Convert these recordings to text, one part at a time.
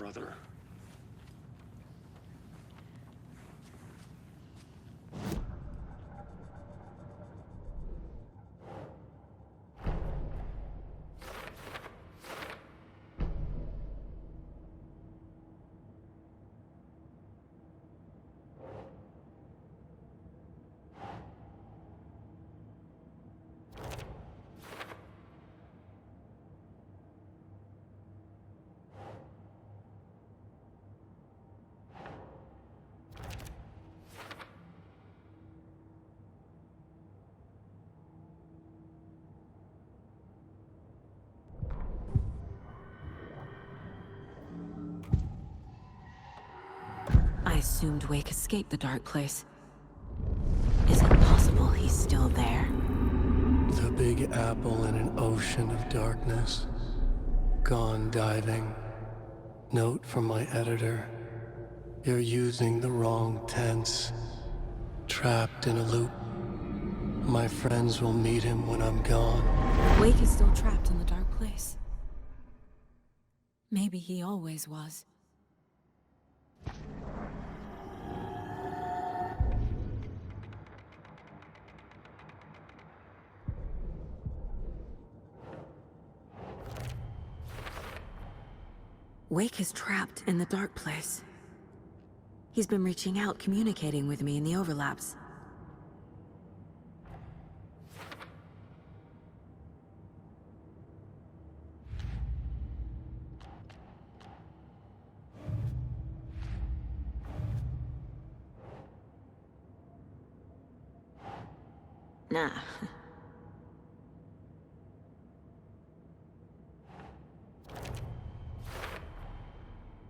brother. I assumed Wake escaped the dark place. Is it possible he's still there? The Big Apple in an ocean of darkness. Gone diving. Note from my editor. You're using the wrong tense. Trapped in a loop. My friends will meet him when I'm gone. Wake is still trapped in the dark place. Maybe he always was. Wake is trapped in the dark place. He's been reaching out, communicating with me in the overlaps. Nah.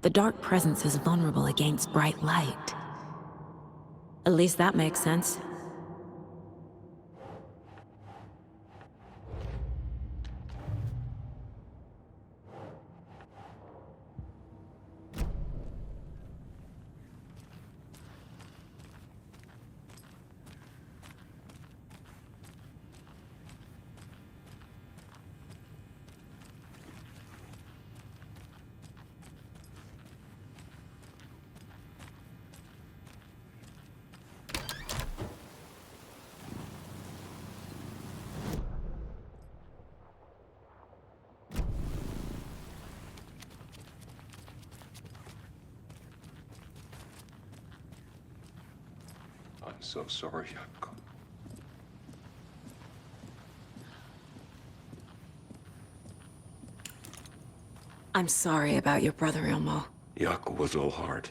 The dark presence is vulnerable against bright light. At least that makes sense. I'm so sorry, Jakob. I'm sorry about your brother, Ilmo. Jakob was all heart.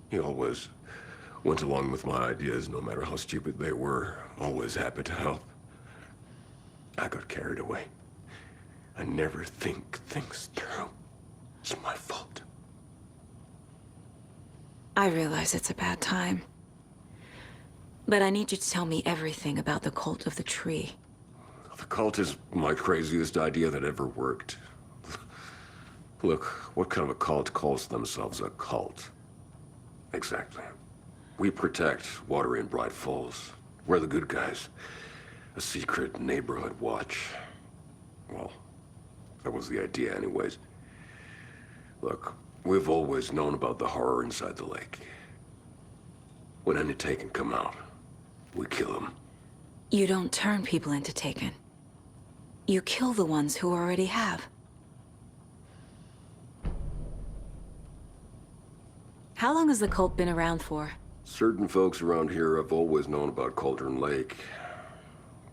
He always went along with my ideas, no matter how stupid they were. Always happy to help. I got carried away. I never think things through. It's my fault. I realize it's a bad time. But I need you to tell me everything about the cult of the tree. The cult is my craziest idea that ever worked. Look, what kind of a cult calls themselves a cult? Exactly. We protect Water in Bright Falls. We're the good guys. A secret neighborhood watch. Well, that was the idea anyways. Look, we've always known about the horror inside the lake. When any Taken come out, we kill them. You don't turn people into Taken. You kill the ones who already have. How long has the cult been around for? Certain folks around here have always known about Cauldron Lake.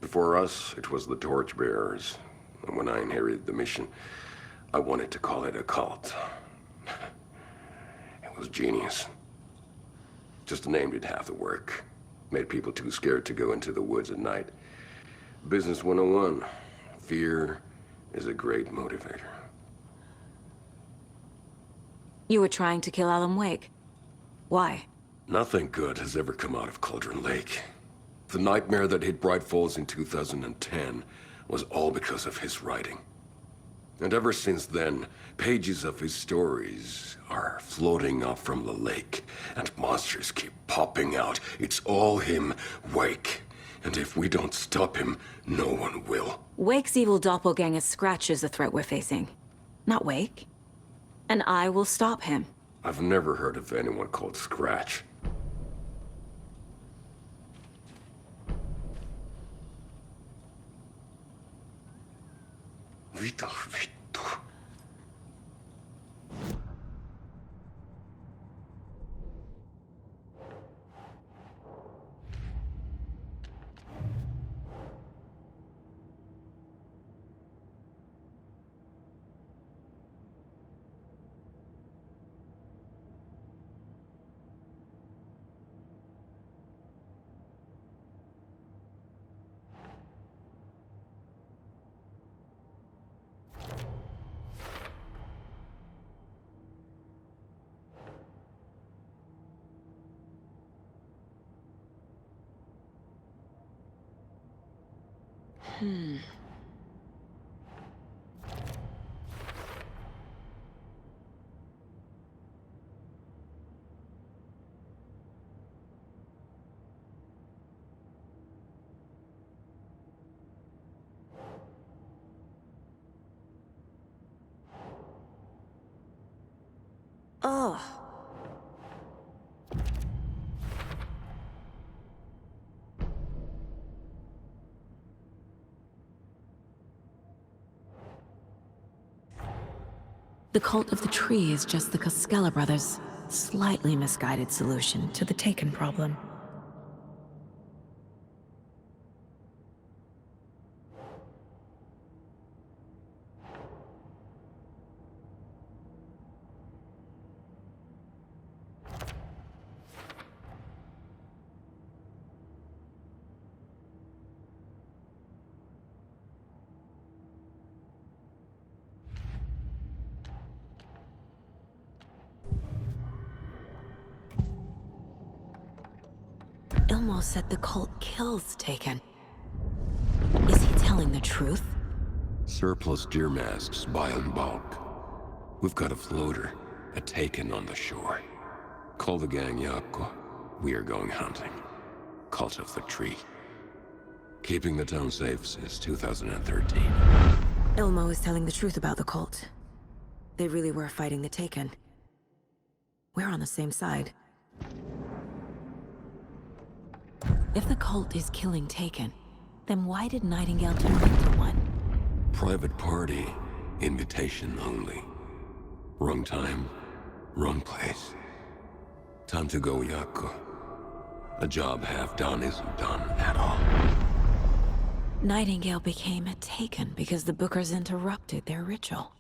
Before us, it was the Torchbearers. And when I inherited the mission, I wanted to call it a cult. It was genius. Just a name did half the work. Made people too scared to go into the woods at night. Business 101. Fear is a great motivator. You were trying to kill Alan Wake. Why? Nothing good has ever come out of Cauldron Lake. The nightmare that hit Bright Falls in 2010 was all because of his writing. And ever since then, pages of his stories are floating up from the lake, and monsters keep popping out. It's all him, Wake. And if we don't stop him, no one will. Wake's evil doppelganger Scratch is the threat we're facing. Not Wake. And I will stop him. I've never heard of anyone called Scratch. Vito. Ugh. The cult of the tree is just the Costello brothers' slightly misguided solution to the Taken problem. Ilmo said the cult kills Taken. Is he telling the truth? Surplus deer masks buy in bulk. We've got a floater, a Taken on the shore. Call the gang Yako. We are going hunting. Cult of the tree. Keeping the town safe since 2013. Ilmo is telling the truth about the cult. They really were fighting the Taken. We're on the same side. If the cult is killing Taken, then why did Nightingale turn into one? Private party. Invitation only. Wrong time. Wrong place. Time to go, Yako. A job half done isn't done at all. Nightingale became a Taken because the Bookers interrupted their ritual.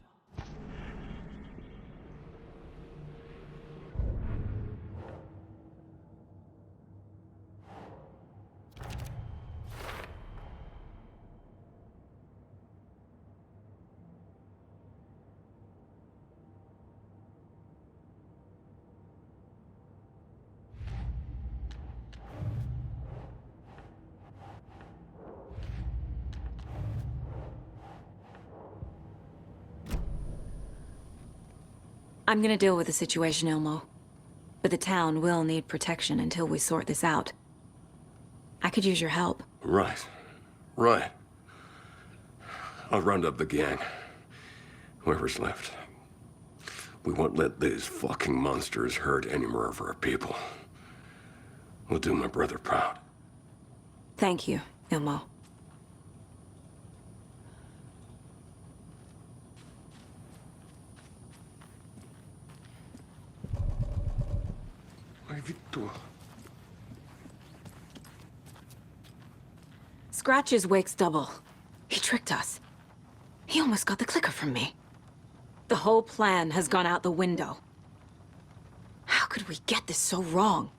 I'm gonna deal with the situation, Ilmo. But the town will need protection until we sort this out. I could use your help. Right. Right. I'll round up the gang. Whoever's left. We won't let these fucking monsters hurt any more of our people. We'll do my brother proud. Thank you, Ilmo. Scratch's wake's double. He tricked us. He almost got the clicker from me. The whole plan has gone out the window. How could we get this so wrong?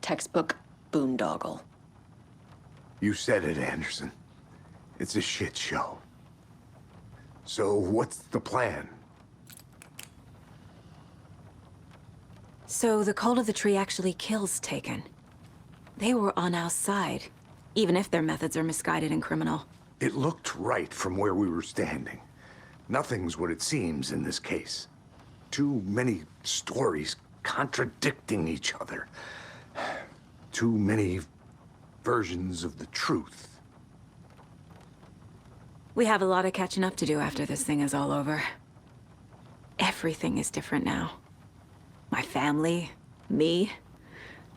Textbook boondoggle. You said it, Anderson. It's a shit show. So what's the plan? So the cult of the tree actually kills Taken. They were on our side, even if their methods are misguided and criminal. It looked right from where we were standing. Nothing's what it seems in this case. Too many stories contradicting each other. Too many versions of the truth. We have a lot of catching up to do after this thing is all over. Everything is different now. My family, me,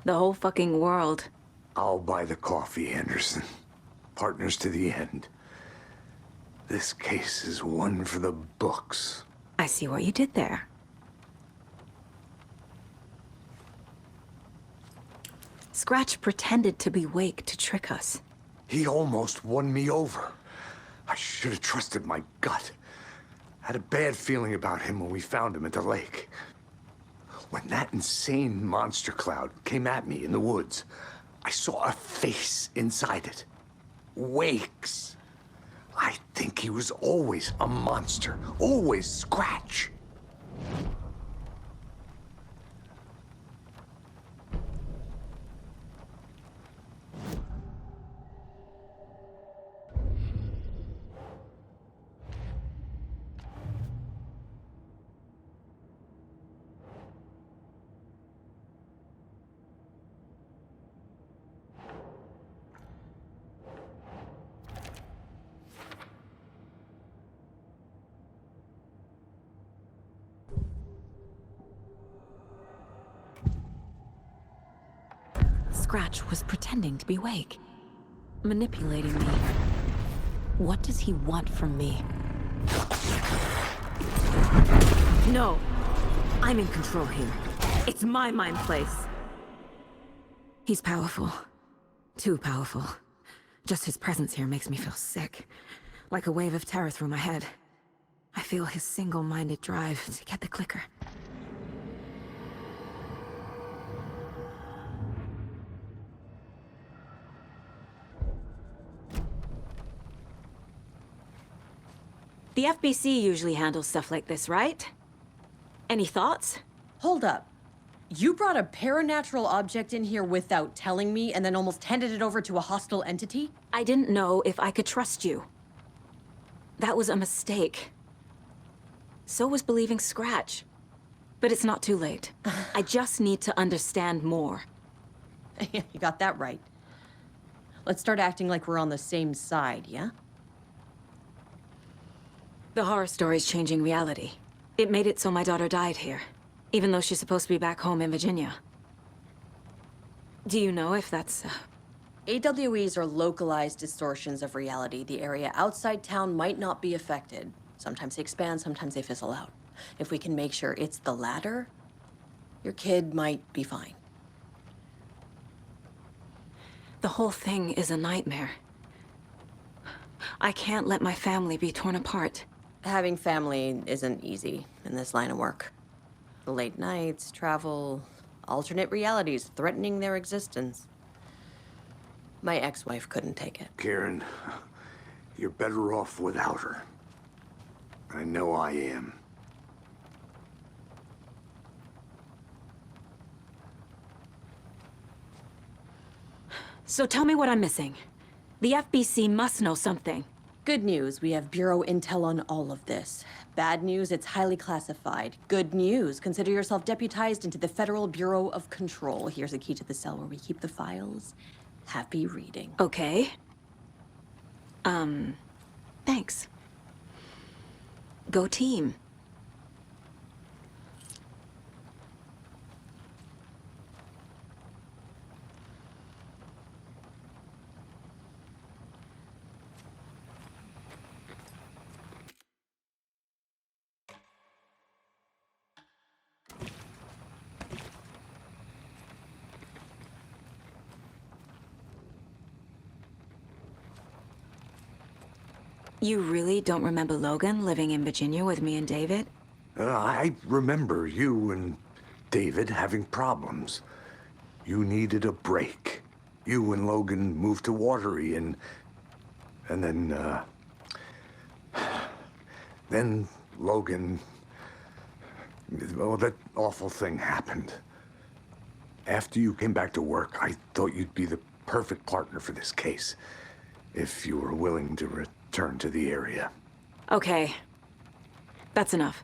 the whole fucking world. I'll buy the coffee, Anderson. Partners to the end. This case is one for the books. I see what you did there. Scratch pretended to be Wake to trick us. He almost won me over. I should have trusted my gut. Had a bad feeling about him when we found him at the lake. When that insane monster cloud came at me in the woods, I saw a face inside it. Wake's. I think he was always a monster. Always Scratch. Scratch was pretending to be Wake. Manipulating me. What does he want from me? No! I'm in control here. It's my mind place. He's powerful. Too powerful. Just his presence here makes me feel sick. Like a wave of terror through my head. I feel his single-minded drive to get the clicker. The FBC usually handles stuff like this, right? Any thoughts? Hold up. You brought a paranatural object in here without telling me and then almost handed it over to a hostile entity? I didn't know if I could trust you. That was a mistake. So was believing Scratch. But it's not too late. I just need to understand more. You got that right. Let's start acting like we're on the same side, yeah? The horror story's changing reality. It made it so my daughter died here, even though she's supposed to be back home in Virginia. Do you know if that's... AWEs are localized distortions of reality. The area outside town might not be affected. Sometimes they expand, sometimes they fizzle out. If we can make sure it's the latter, your kid might be fine. The whole thing is a nightmare. I can't let my family be torn apart. Having family isn't easy in this line of work. The late nights, travel, alternate realities threatening their existence. My ex-wife couldn't take it. Karen, you're better off without her. I know I am. So tell me what I'm missing. The FBC must know something. Good news, we have Bureau intel on all of this. Bad news, it's highly classified. Good news, consider yourself deputized into the Federal Bureau of Control. Here's a key to the cell where we keep the files. Happy reading. Okay. Thanks. Go team. You really don't remember Logan living in Virginia with me and David? I remember you and David having problems. You needed a break. You and Logan moved to Watery and then Logan, well, that awful thing happened. After you came back to work, I thought you'd be the perfect partner for this case, if you were willing to return to the area. Okay. That's enough.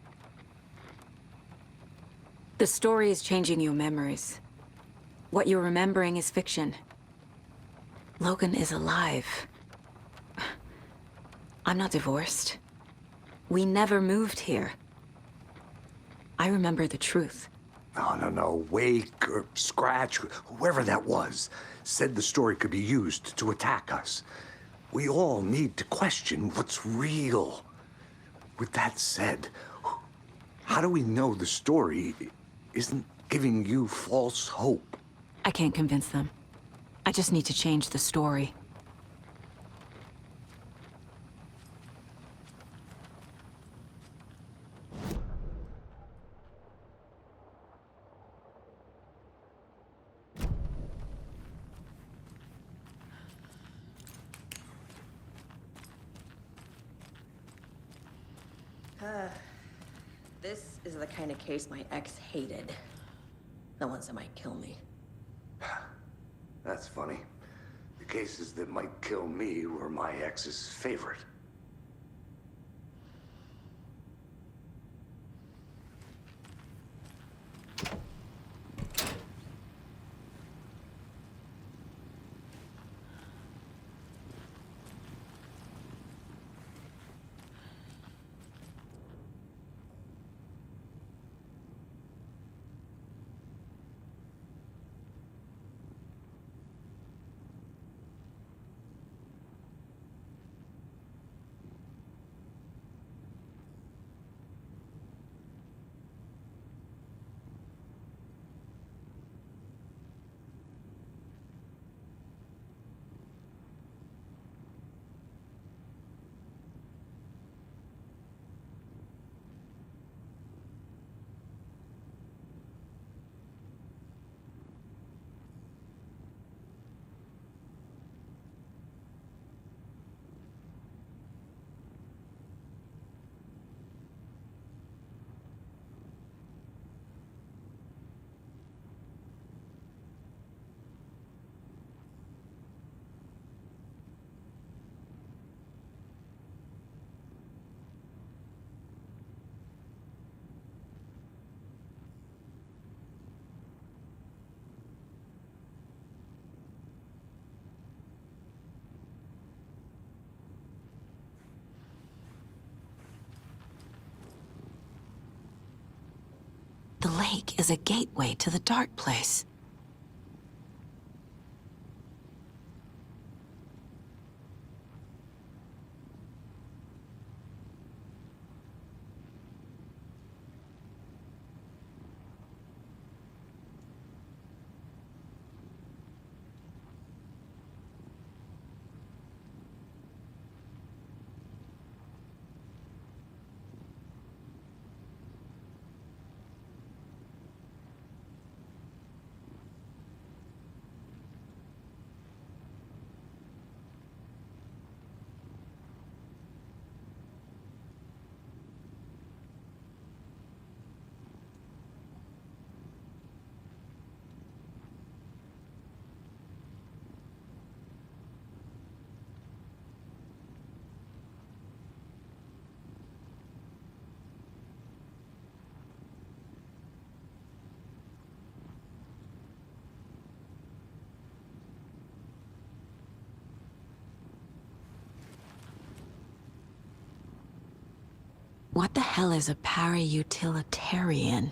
The story is changing your memories. What you're remembering is fiction. Logan is alive. I'm not divorced. We never moved here. I remember the truth. No. Wake or Scratch, whoever that was, said the story could be used to attack us. We all need to question what's real. With that said, how do we know the story isn't giving you false hope? I can't convince them. I just need to change the story. This is the kind of case my ex hated. The ones that might kill me. That's funny. The cases that might kill me were my ex's favorite. The lake is a gateway to the dark place. What the hell is a para-utilitarian?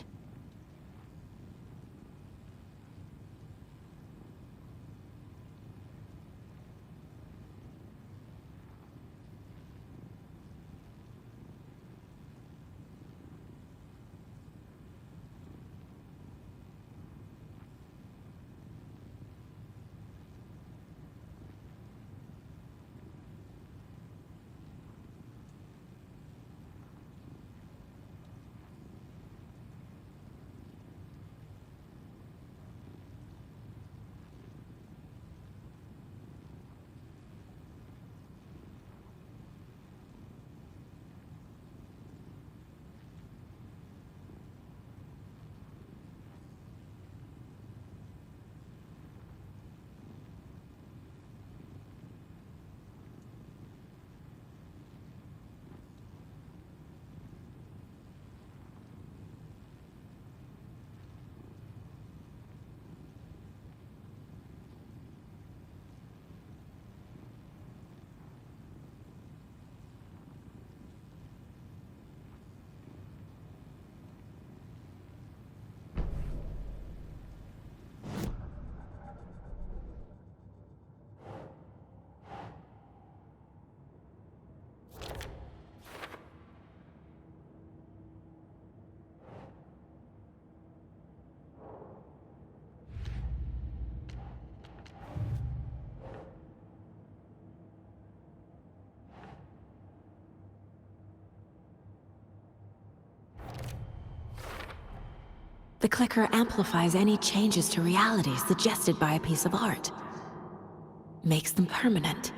The clicker amplifies any changes to reality suggested by a piece of art. Makes them permanent.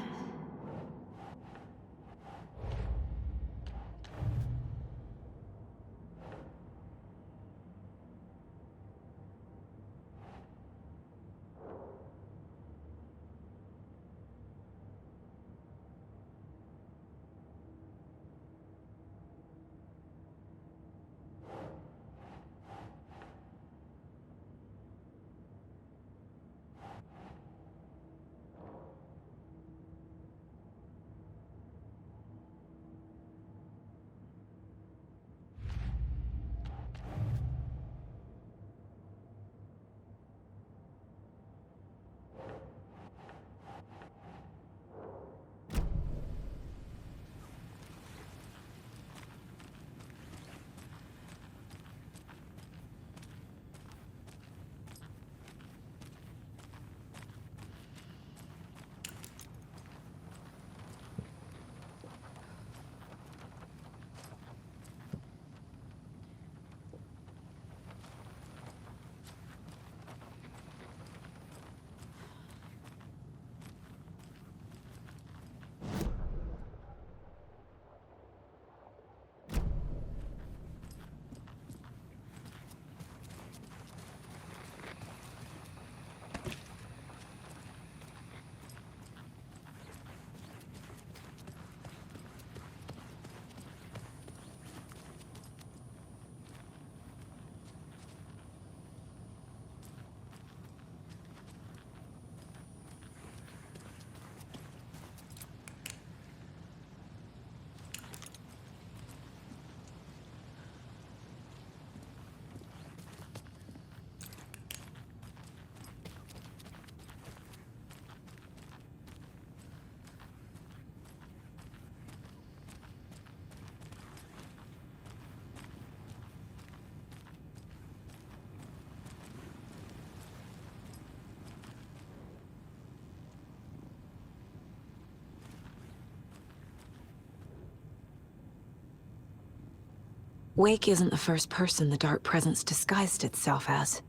Wake isn't the first person the Dark Presence disguised itself as.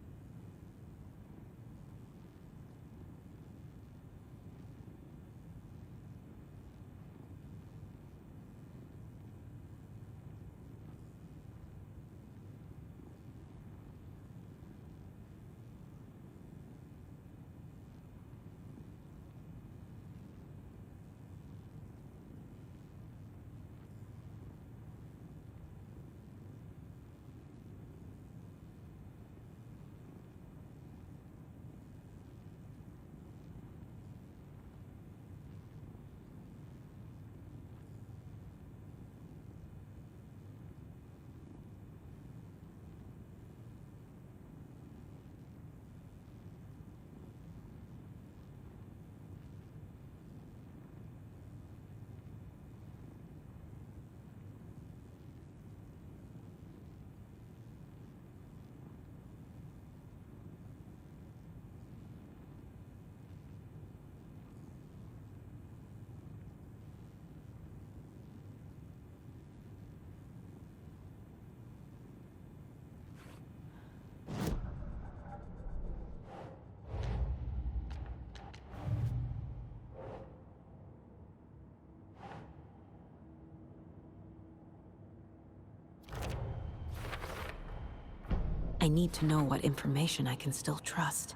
I need to know what information I can still trust.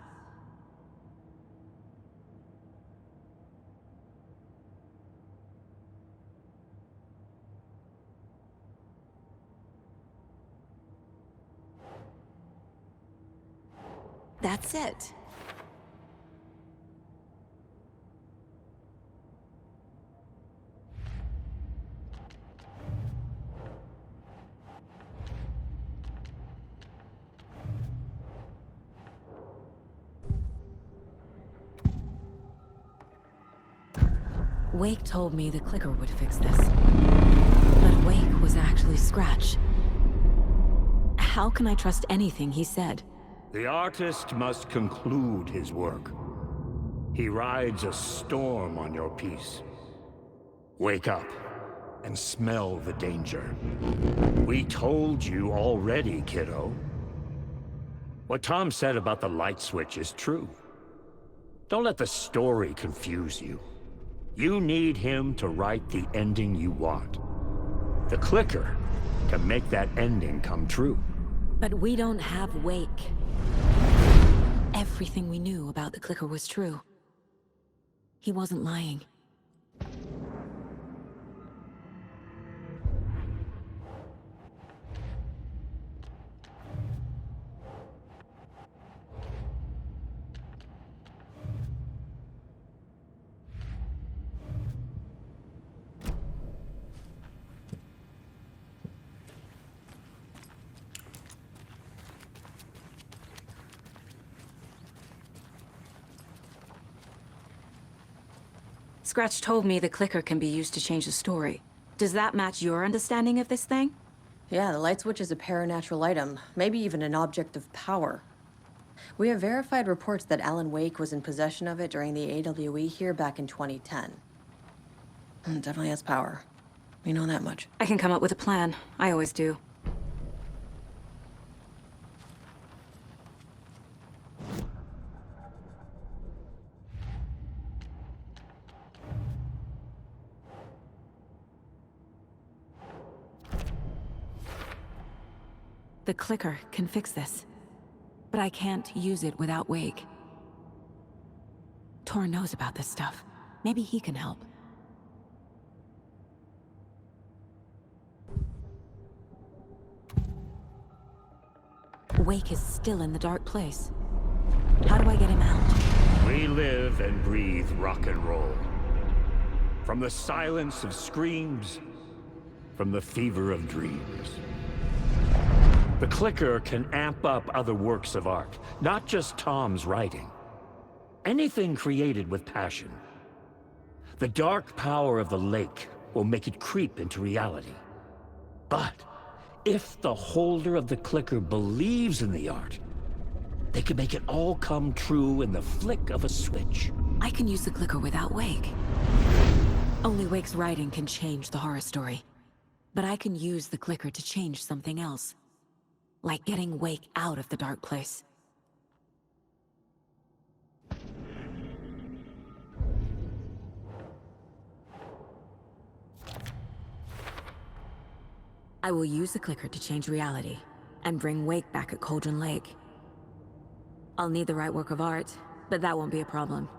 That's it. Wake told me the clicker would fix this. But Wake was actually Scratch. How can I trust anything he said? The artist must conclude his work. He rides a storm on your piece. Wake up and smell the danger. We told you already, kiddo. What Tom said about the light switch is true. Don't let the story confuse you. You need him to write the ending you want. The clicker can make that ending come true. But we don't have Wake. Everything we knew about the clicker was true. He wasn't lying. Scratch told me the clicker can be used to change the story. Does that match your understanding of this thing? Yeah, the light switch is a paranatural item, maybe even an object of power. We have verified reports that Alan Wake was in possession of it during the AWE here back in 2010. It definitely has power. We know that much. I can come up with a plan. I always do. The clicker can fix this. But I can't use it without Wake. Tor knows about this stuff. Maybe he can help. Wake is still in the dark place. How do I get him out? We live and breathe rock and roll. From the silence of screams, from the fever of dreams. The clicker can amp up other works of art, not just Tom's writing. Anything created with passion. The dark power of the lake will make it creep into reality. But if the holder of the clicker believes in the art, they can make it all come true in the flick of a switch. I can use the clicker without Wake. Only Wake's writing can change the horror story. But I can use the clicker to change something else. Like getting Wake out of the dark place. I will use the clicker to change reality, and bring Wake back at Cauldron Lake. I'll need the right work of art, but that won't be a problem.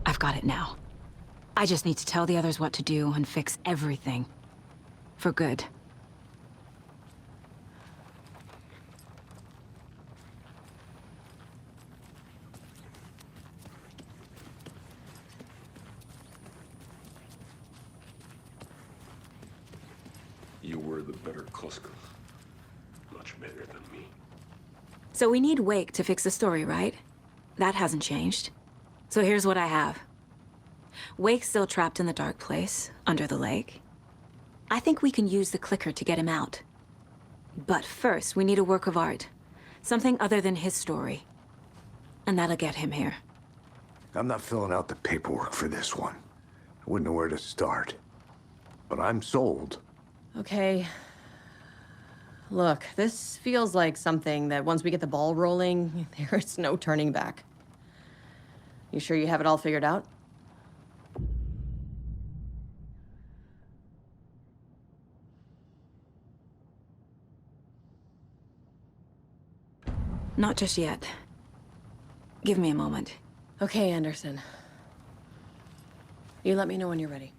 I've got it now. I just need to tell the others what to do and fix everything. For good. You were the better Koska. Much better than me. So we need Wake to fix the story, right? That hasn't changed. So here's what I have. Wake's still trapped in the dark place, under the lake. I think we can use the clicker to get him out. But first, we need a work of art. Something other than his story. And that'll get him here. I'm not filling out the paperwork for this one. I wouldn't know where to start. But I'm sold. Okay. Look, this feels like something that once we get the ball rolling, there's no turning back. You sure you have it all figured out? Not just yet. Give me a moment. Okay, Anderson. You let me know when you're ready.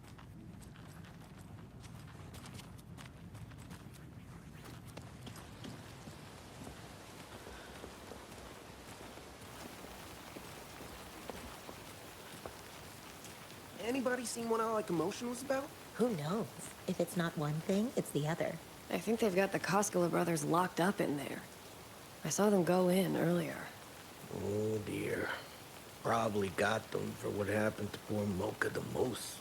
Anybody seen what all that commotion was about? Who knows? If it's not one thing, it's the other. I think they've got the Koskela brothers locked up in there. I saw them go in earlier. Oh dear. Probably got them for what happened to poor Mocha the Moose.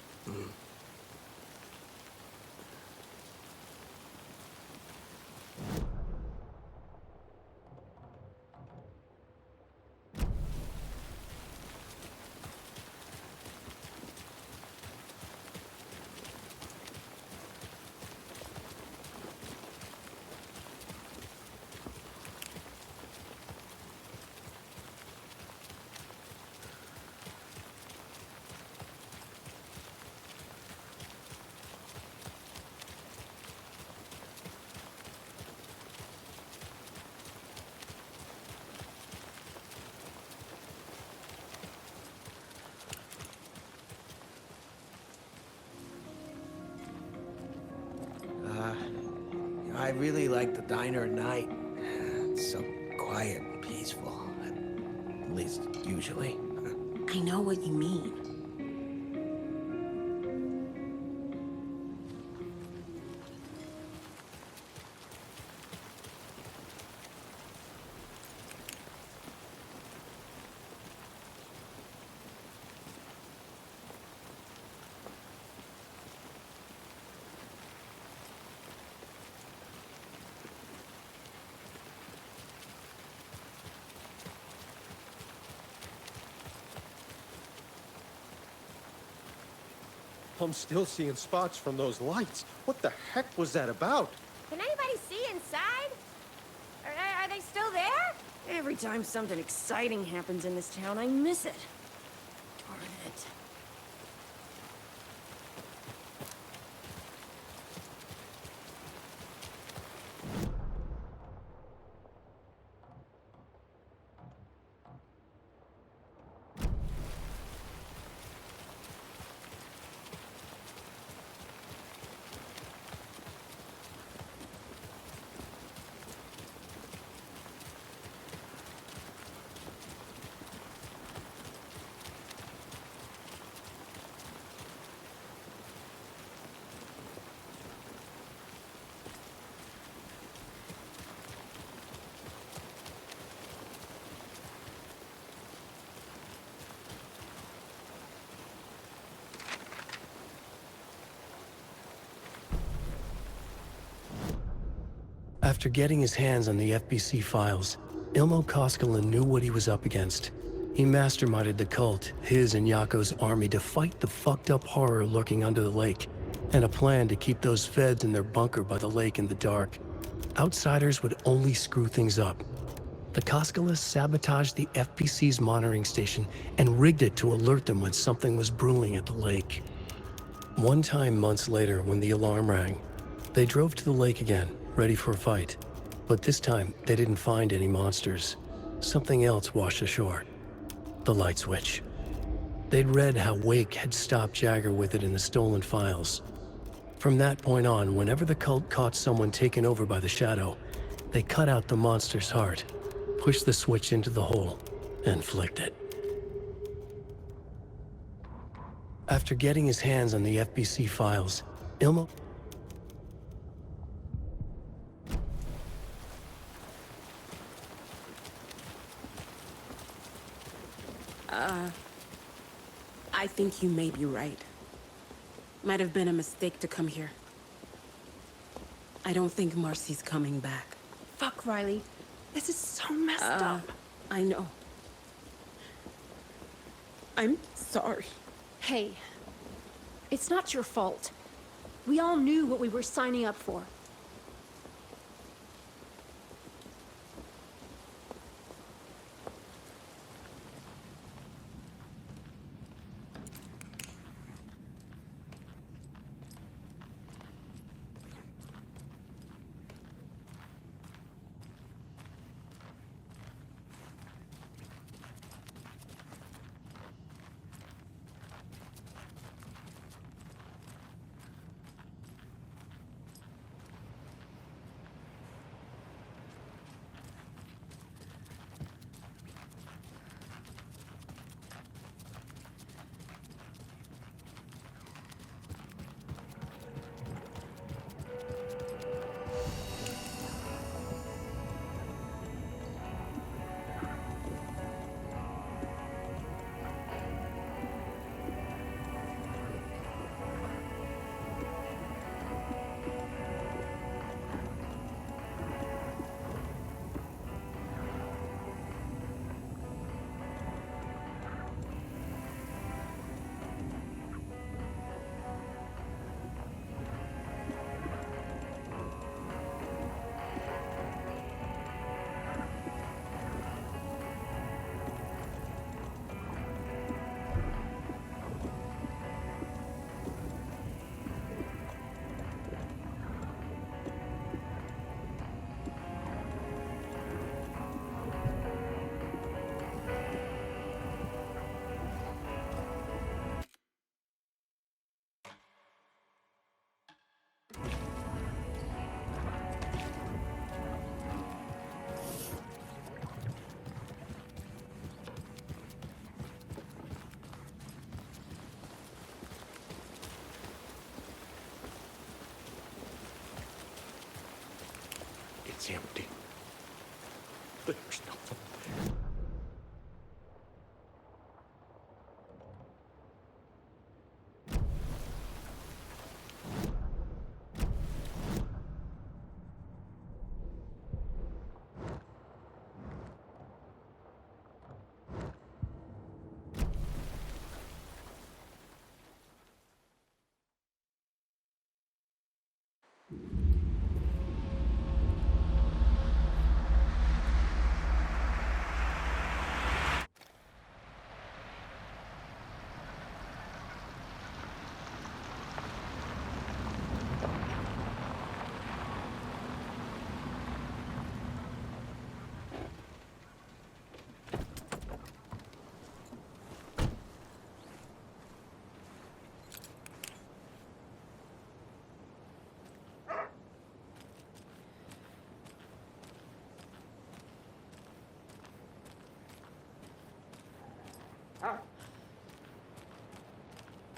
really like the diner at night. It's so quiet and peaceful. At least, usually. I know what you mean. I'm still seeing spots from those lights. What the heck was that about? Can anybody see inside? Are they still there? Every time something exciting happens in this town, I miss it. Darn it. After getting his hands on the FBC files, Ilmo Koskela knew what he was up against. He masterminded the cult, his and Yako's army, to fight the fucked up horror lurking under the lake, and a plan to keep those feds in their bunker by the lake in the dark. Outsiders would only screw things up. The Koskelas sabotaged the FBC's monitoring station and rigged it to alert them when something was brewing at the lake. One time months later, when the alarm rang, they drove to the lake again, ready for a fight. But this time, they didn't find any monsters. Something else washed ashore. The light switch. They'd read how Wake had stopped Jagger with it in the stolen files. From that point on, whenever the cult caught someone taken over by the Shadow, they cut out the monster's heart, pushed the switch into the hole, and flicked it. After getting his hands on the FBC files, Ilmo... I think you may be right. Might have been a mistake to come here. I don't think Marcy's coming back. Fuck, Riley. This is so messed up. I know. I'm sorry. Hey, it's not your fault. We all knew what we were signing up for. empty. There's nothing there.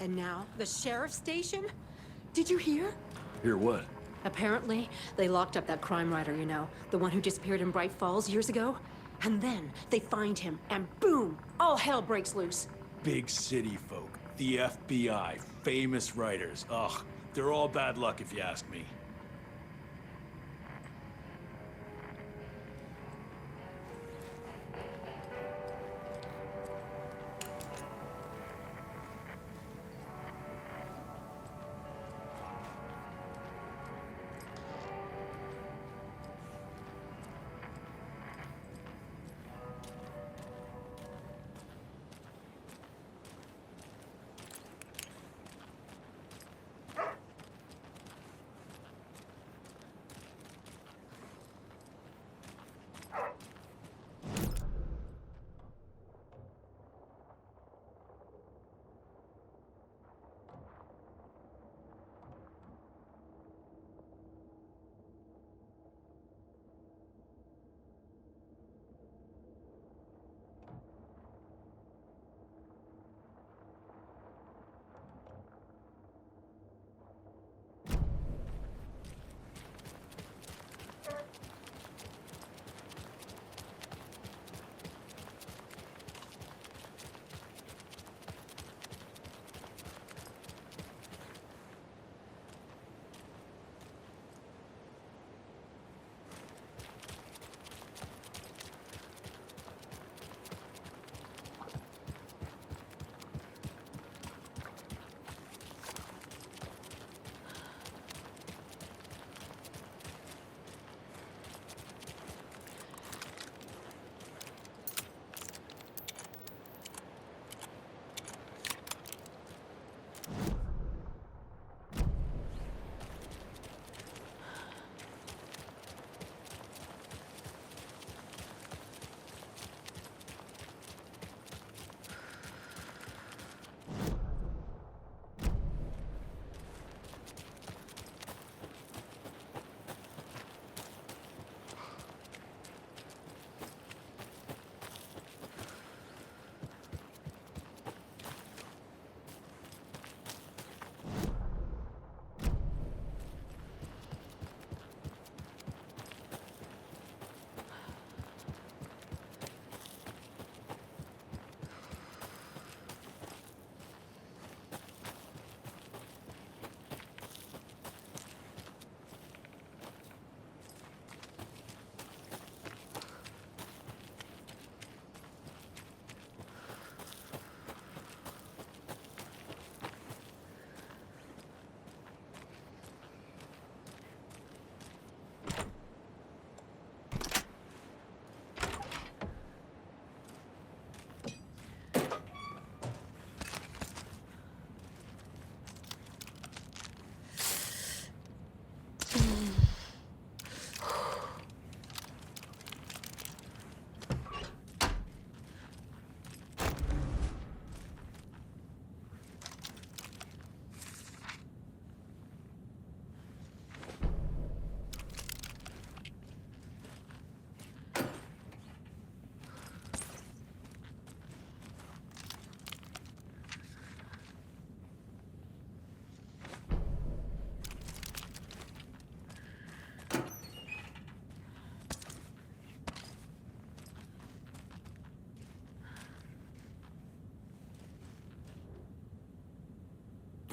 And now, the sheriff's station? Did you hear? Hear what? Apparently, they locked up that crime writer, you know, the one who disappeared in Bright Falls years ago. And then they find him, and boom, all hell breaks loose. Big city folk. The FBI. Famous writers. Ugh. They're all bad luck if you ask me.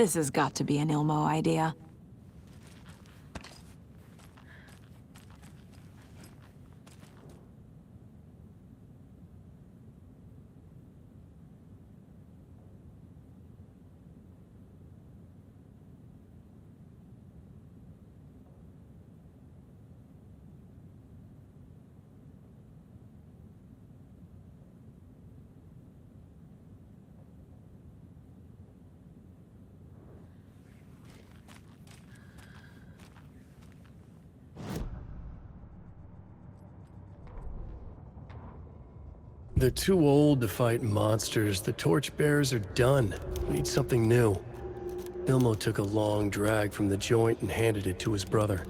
This has got to be an Ilmo idea. They're too old to fight monsters. The torchbearers are done. We need something new. Ilmo took a long drag from the joint and handed it to his brother.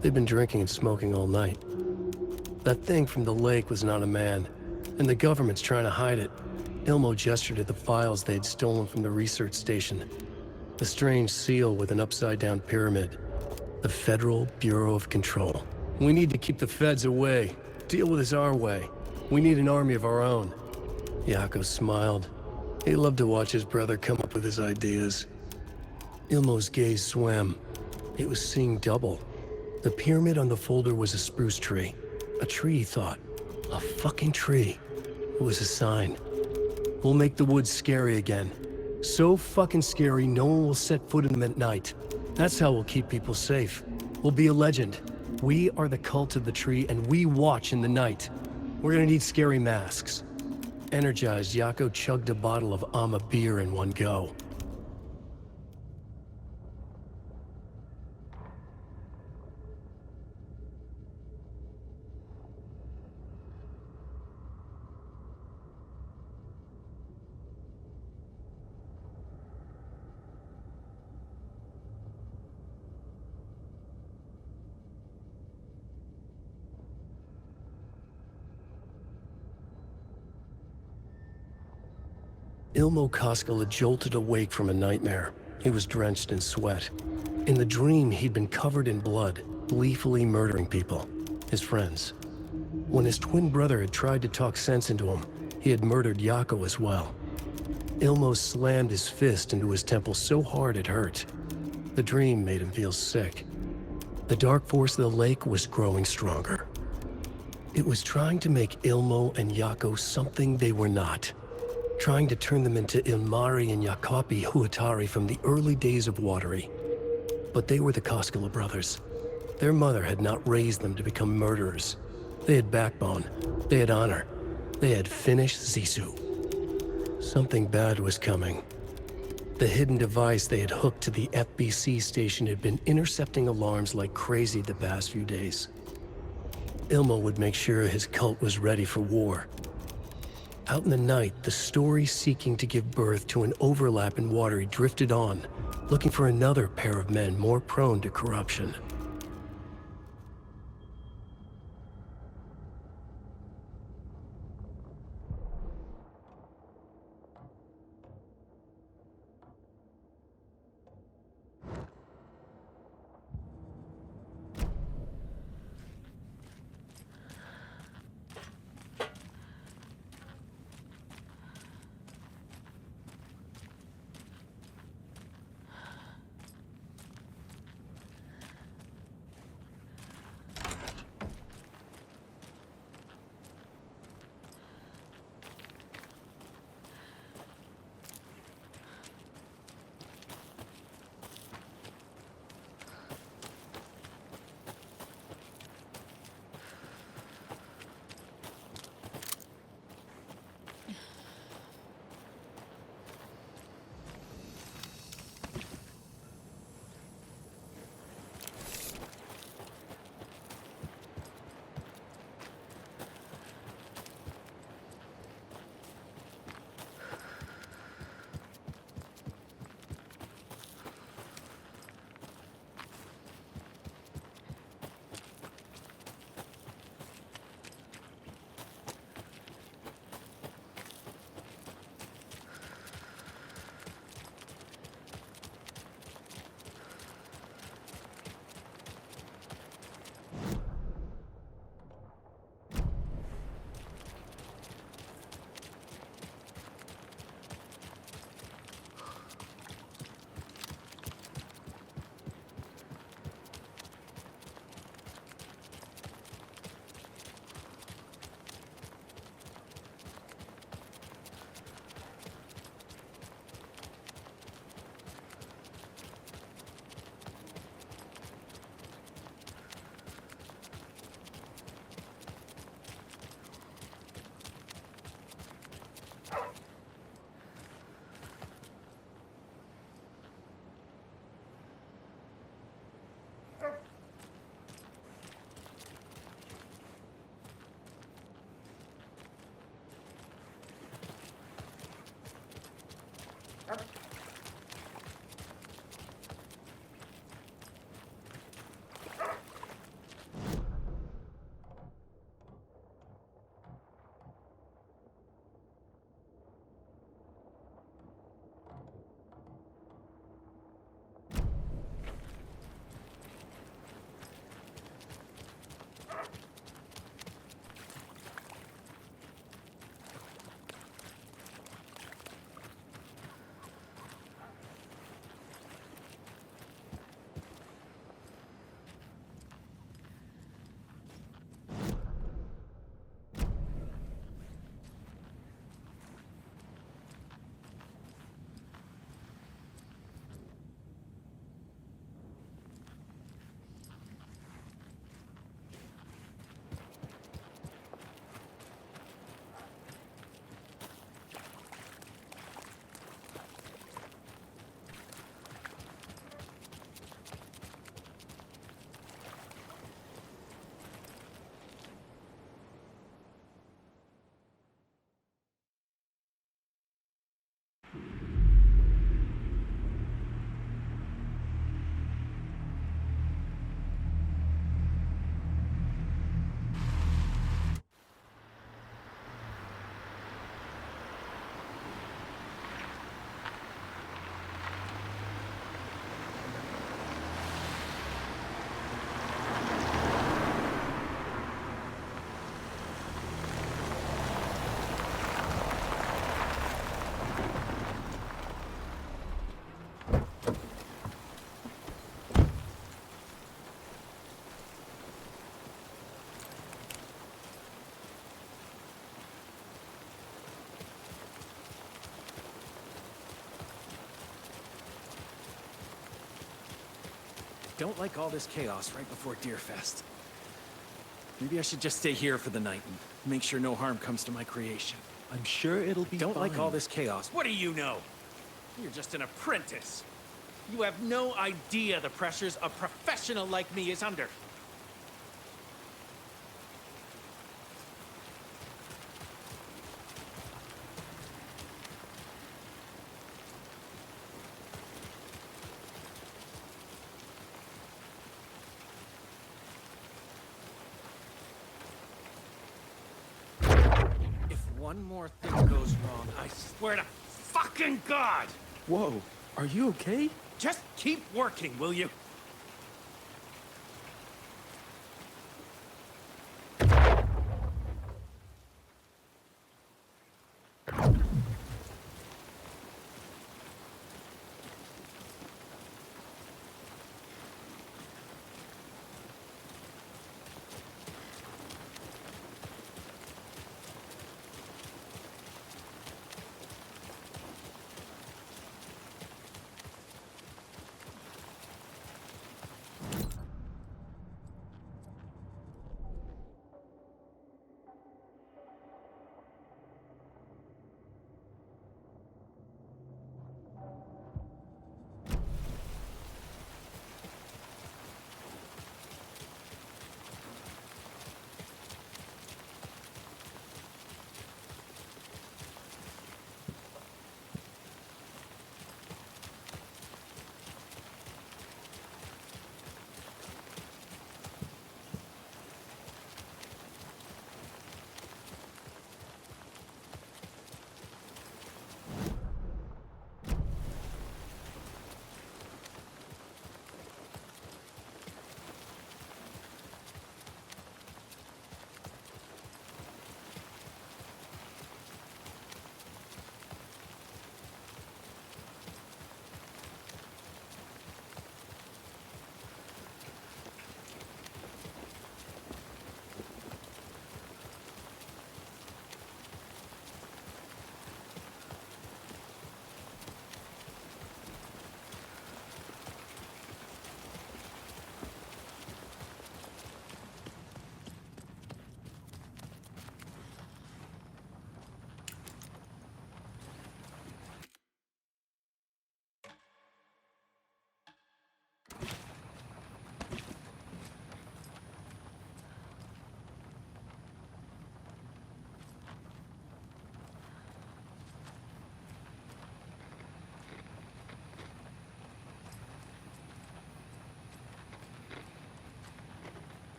They'd been drinking and smoking all night. That thing from the lake was not a man, and the government's trying to hide it. Ilmo gestured at the files they'd stolen from the research station. The strange seal with an upside-down pyramid. The Federal Bureau of Control. We need to keep the feds away. Deal with this our way. We need an army of our own. Yako smiled. He loved to watch his brother come up with his ideas. Ilmo's gaze swam. He was seeing double. The pyramid on the folder was a spruce tree. A tree, he thought. A fucking tree. It was a sign. We'll make the woods scary again. So fucking scary, no one will set foot in them at night. That's how we'll keep people safe. We'll be a legend. We are the cult of the tree, and we watch in the night. We're gonna need scary masks. Energized, Yako chugged a bottle of Ama beer in one go. Ilmo Koskela jolted awake from a nightmare. He was drenched in sweat. In the dream, he'd been covered in blood, gleefully murdering people, his friends. When his twin brother had tried to talk sense into him, he had murdered Yako as well. Ilmo slammed his fist into his temple so hard it hurt. The dream made him feel sick. The dark force of the lake was growing stronger. It was trying to make Ilmo and Yako something they were not. Trying to turn them into Ilmari and Jacopi Huatari from the early days of Watery. But they were the Koskela brothers. Their mother had not raised them to become murderers. They had backbone. They had honor. They had Finnish Sisu. Something bad was coming. The hidden device they had hooked to the FBC station had been intercepting alarms like crazy the past few days. Ilmo would make sure his cult was ready for war. Out in the night, the story seeking to give birth to an overlap in Watery drifted on, looking for another pair of men more prone to corruption. Don't like all this chaos right before Deerfest. Maybe I should just stay here for the night and make sure no harm comes to my creation. I'm sure it'll be Don't like fine. all this chaos. What do you know? You're just an apprentice. You have no idea the pressures a professional like me is under. One more thing goes wrong, I swear to fucking God! Whoa, are you okay? Just keep working, will you?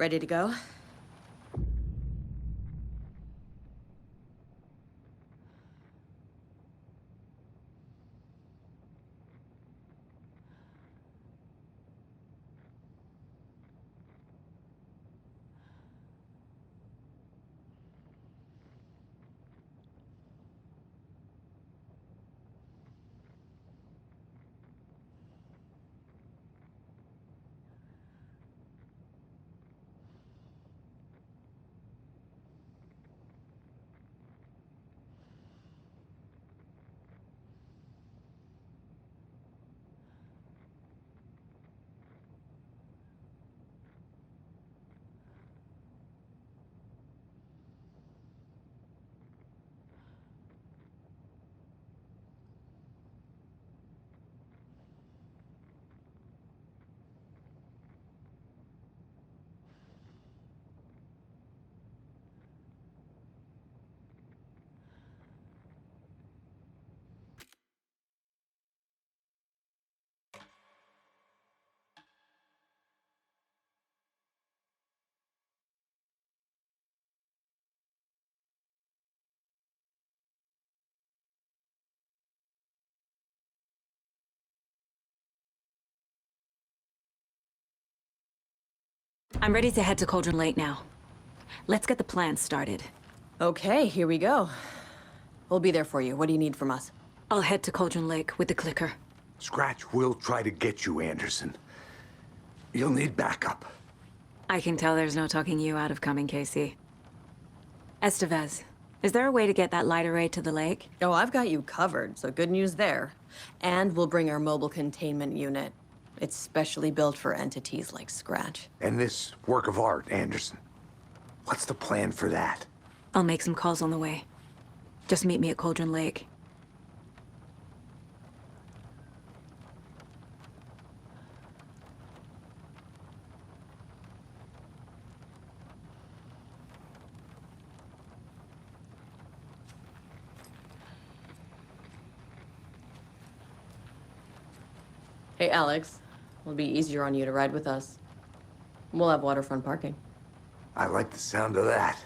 Ready to go? I'm ready to head to Cauldron Lake now. Let's get the plan started. Okay, here we go. We'll be there for you. What do you need from us? I'll head to Cauldron Lake with the clicker. Scratch will try to get you, Anderson. You'll need backup. I can tell there's no talking you out of coming, Casey. Estevez, is there a way to get that light array to the lake? Oh, I've got you covered, so good news there. And we'll bring our mobile containment unit. It's specially built for entities like Scratch. And this work of art, Anderson. What's the plan for that? I'll make some calls on the way. Just meet me at Cauldron Lake. Hey, Alex. It'll be easier on you to ride with us. We'll have waterfront parking. I like the sound of that.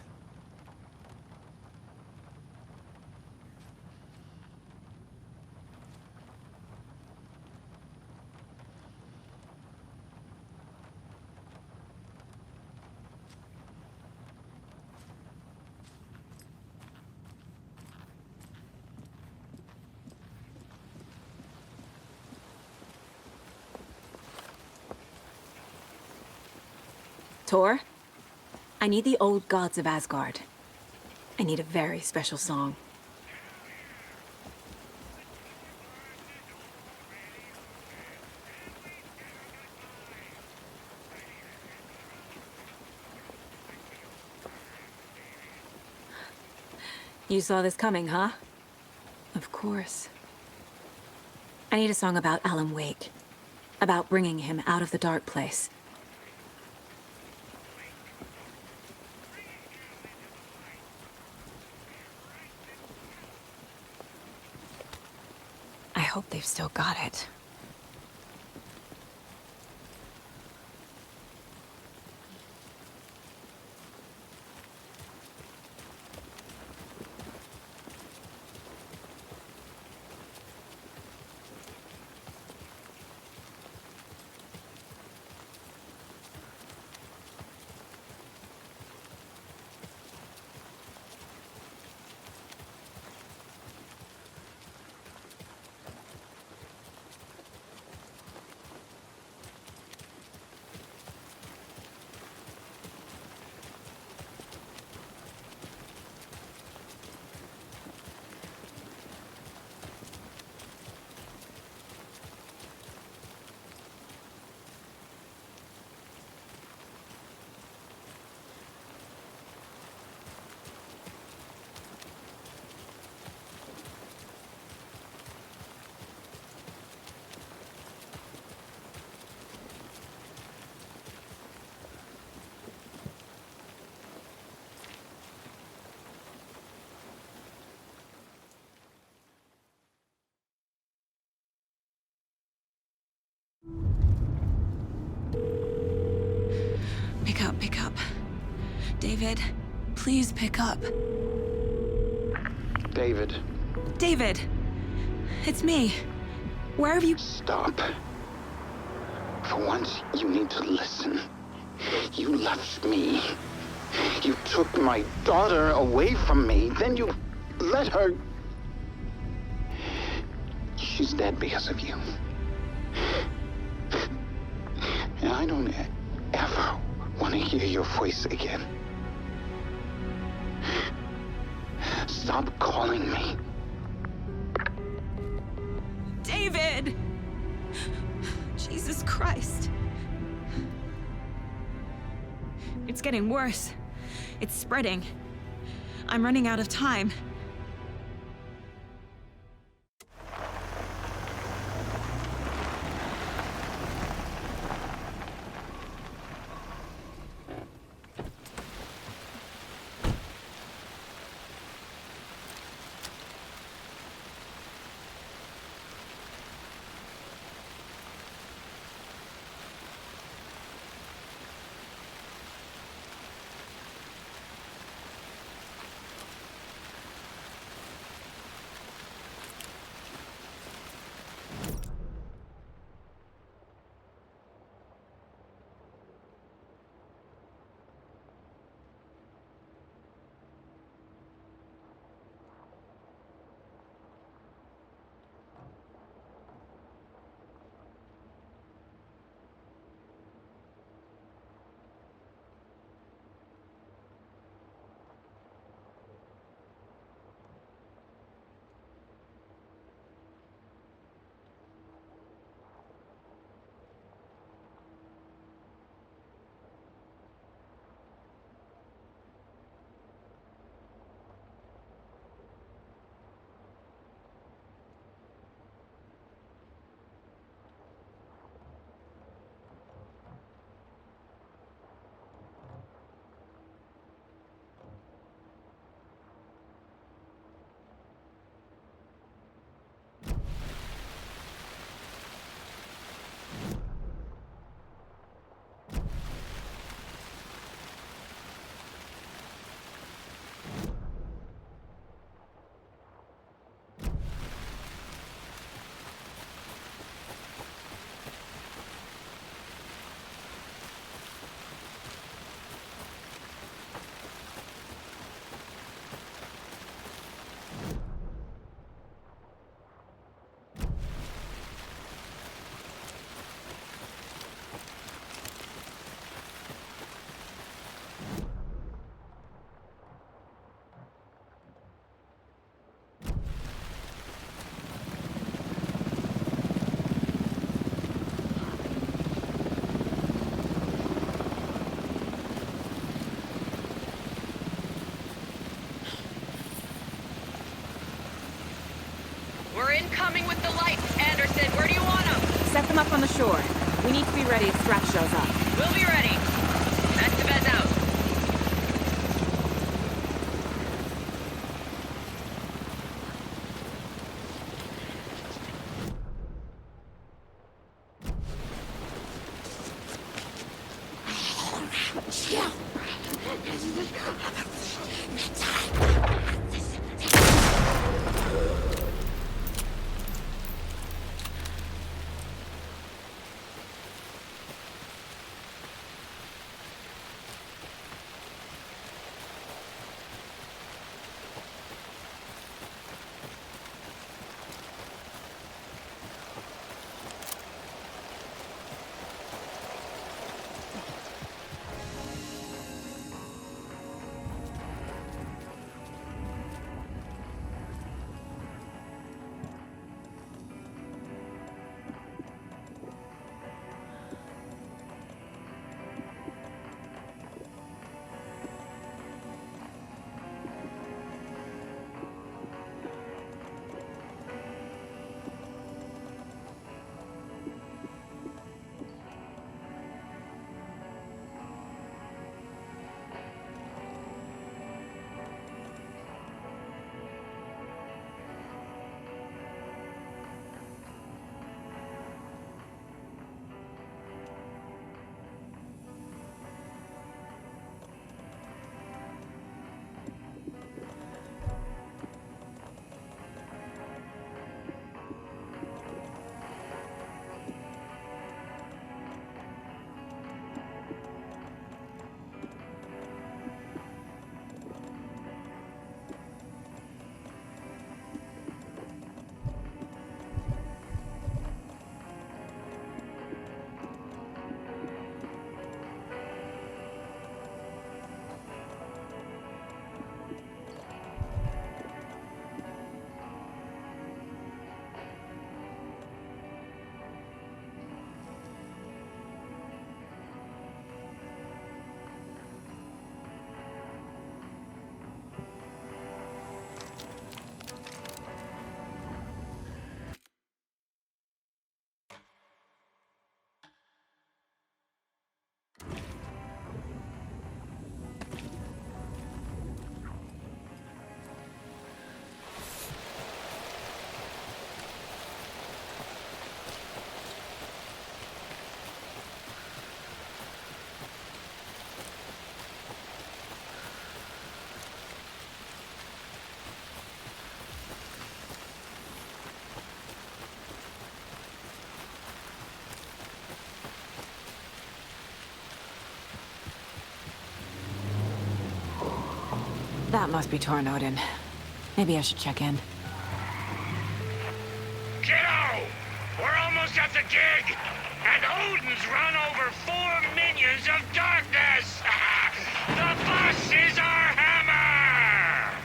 Tor, I need the old gods of Asgard. I need a very special song. You saw this coming, huh? Of course. I need a song about Alan Wake. About bringing him out of the dark place. I hope they've still got it. David, please pick up. David. David! It's me. Where have you... Stop. For once, you need to listen. You left me. You took my daughter away from me. Then you let her... She's dead because of you. And I don't ever want to hear your voice again. Stop calling me. David! Jesus Christ. It's getting worse. It's spreading. I'm running out of time. Incoming with the lights. Anderson, where do you want them? Set them up on the shore. We need to be ready if Strax shows up. We'll be ready. Estevez out. That must be Tornodin. Maybe I should check in. Kiddo! We're almost at the gig! And Odin's run over 4 minions of darkness! The bus is our hammer!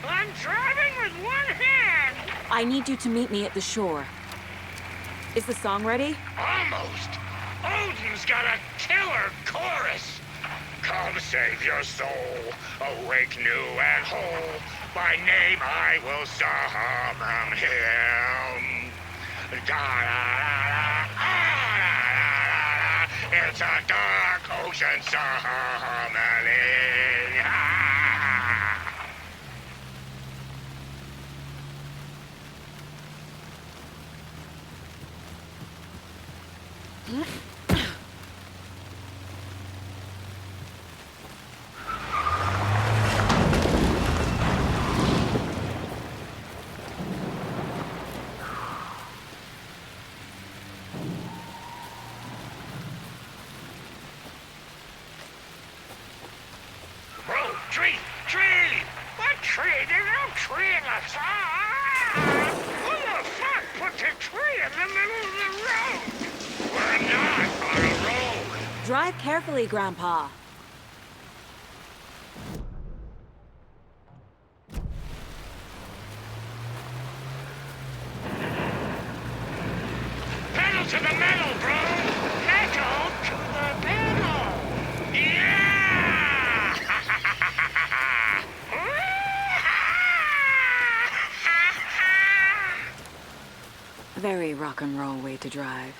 I'm driving with one hand! I need you to meet me at the shore. Is the song ready? Almost! Odin's got a killer chorus! Come save your soul, awake new and whole. By name I will summon him. It's a dark ocean summoning. Tree! What tree? There's no tree in the sun! Who the fuck put the tree in the middle of the road? We're not on a road! Drive carefully, Grandpa. Pedal to the metal, bro! Pedal to the metal! Yeah! Very rock and roll way to drive.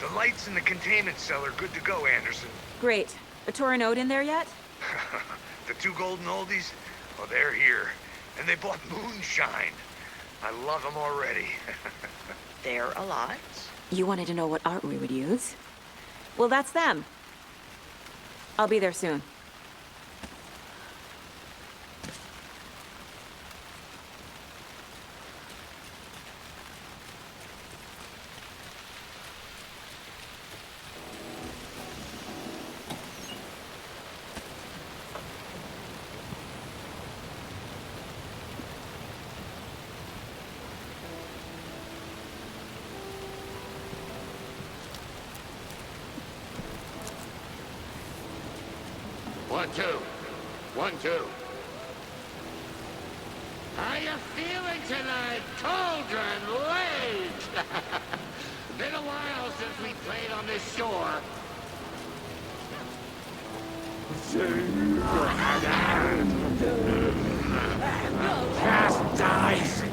The lights in the containment cell are good to go, Anderson. Great. A Tornodin in there yet? The 2 golden oldies? Oh, they're here. And they bought moonshine. I love them already. They're a lot. You wanted to know what art we would use? Well, that's them. I'll be there soon. One, two. 1, 2. How you feeling tonight, Cauldron Lake? Been a while since we played on this shore. Chastise!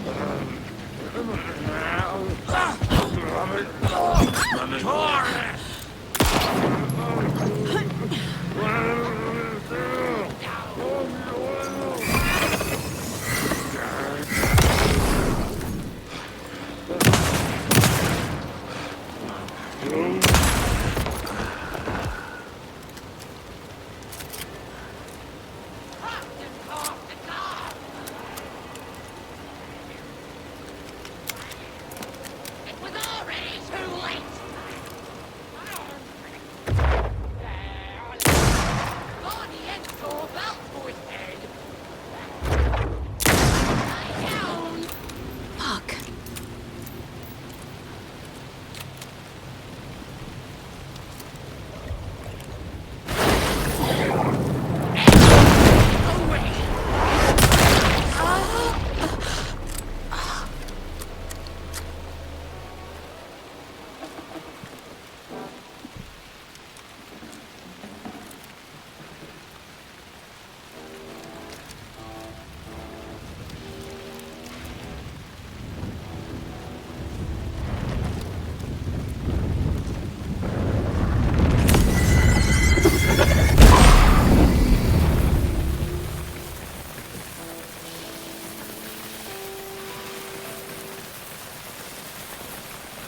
Fuck.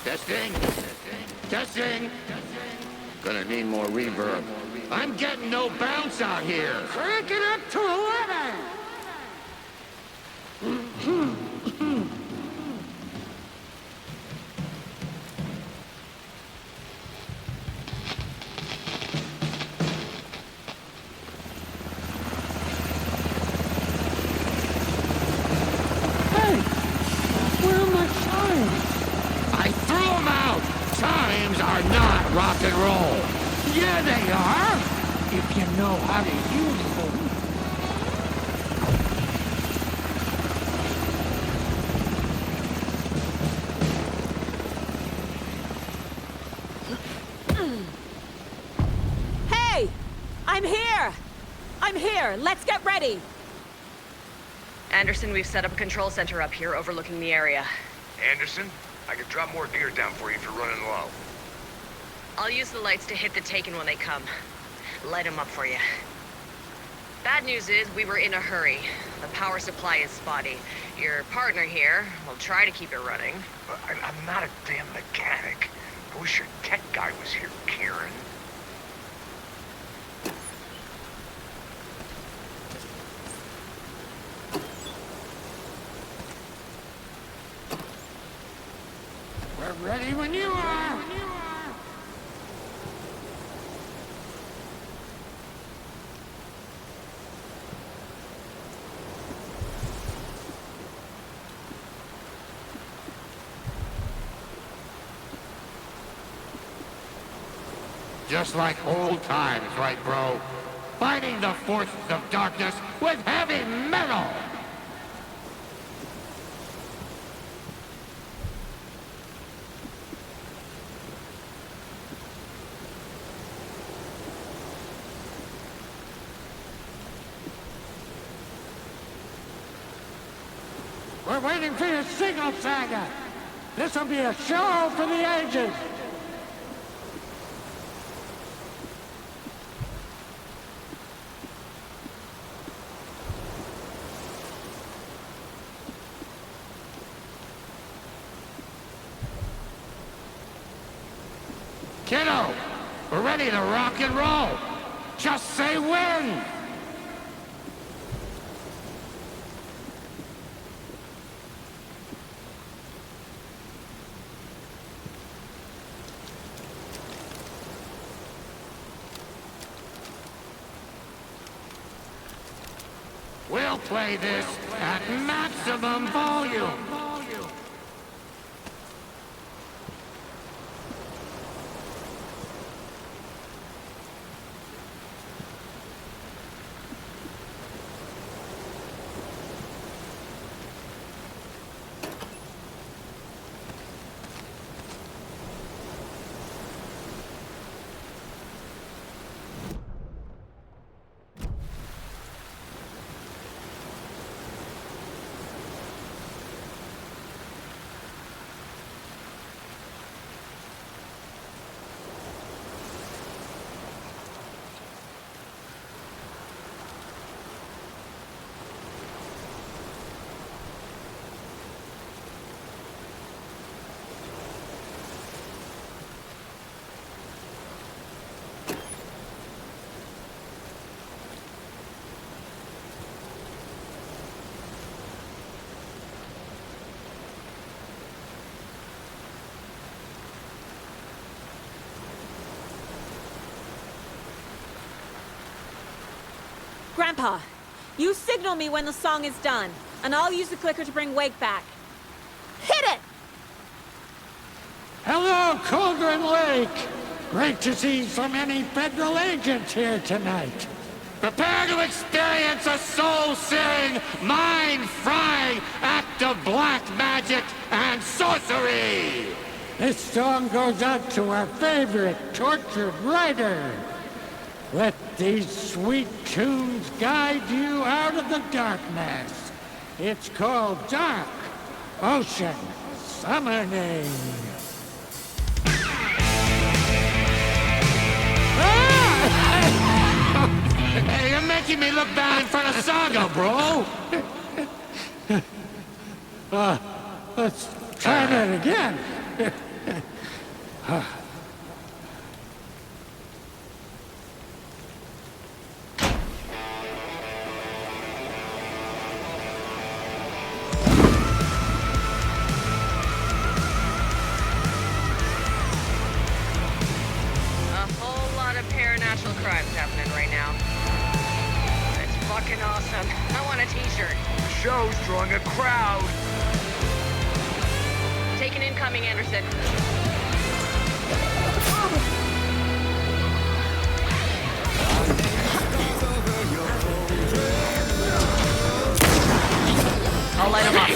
Testing. Testing. Gonna need more reverb. I'm getting no bounce out here. Crank it up to 11. I threw them out! Times are not rock and roll! Yeah, they are! If you know how to use them. Hey! I'm here! I'm here! Let's get ready! Anderson, we've set up a control center up here overlooking the area. Anderson, I could drop more gear down for you if you're running low. I'll use the lights to hit the Taken when they come. Light them up for you. Bad news is we were in a hurry. The power supply is spotty. Your partner here will try to keep it running. I'm not a damn mechanic. I wish your tech guy was here, Kieran. We're ready when you are! Just like old times, right, bro? Fighting the forces of darkness with heavy metal! We're waiting for your signal, Saga! This'll be a show for the ages! Kiddo, we're ready to rock and roll. Just say when. We'll play this at maximum volume. Grandpa, you signal me when the song is done, and I'll use the clicker to bring Wake back. Hit it! Hello, Cauldron Lake! Great to see so many federal agents here tonight. Prepare to experience a soul-searing, mind-frying act of black magic and sorcery! This song goes out to our favorite tortured writer. Let these sweet tunes guide you out of the darkness. It's called Dark Ocean Summoning. Hey, you're making me look bad in front of Saga, bro! Let's try that again. Supernatural crimes happening right now. It's fucking awesome. I want a t-shirt. The show's drawing a crowd. Taking incoming, Anderson. I'll light him up.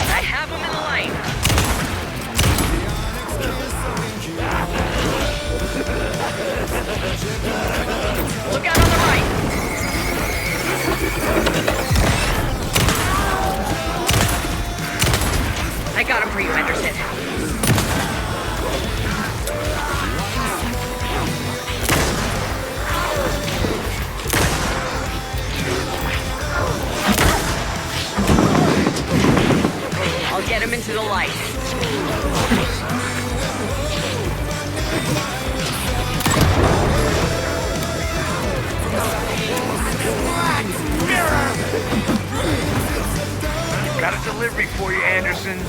I have him in the light. Look out on the right. I got him for you, Anderson. I'll get him into the light. Got a delivery for you, Anderson.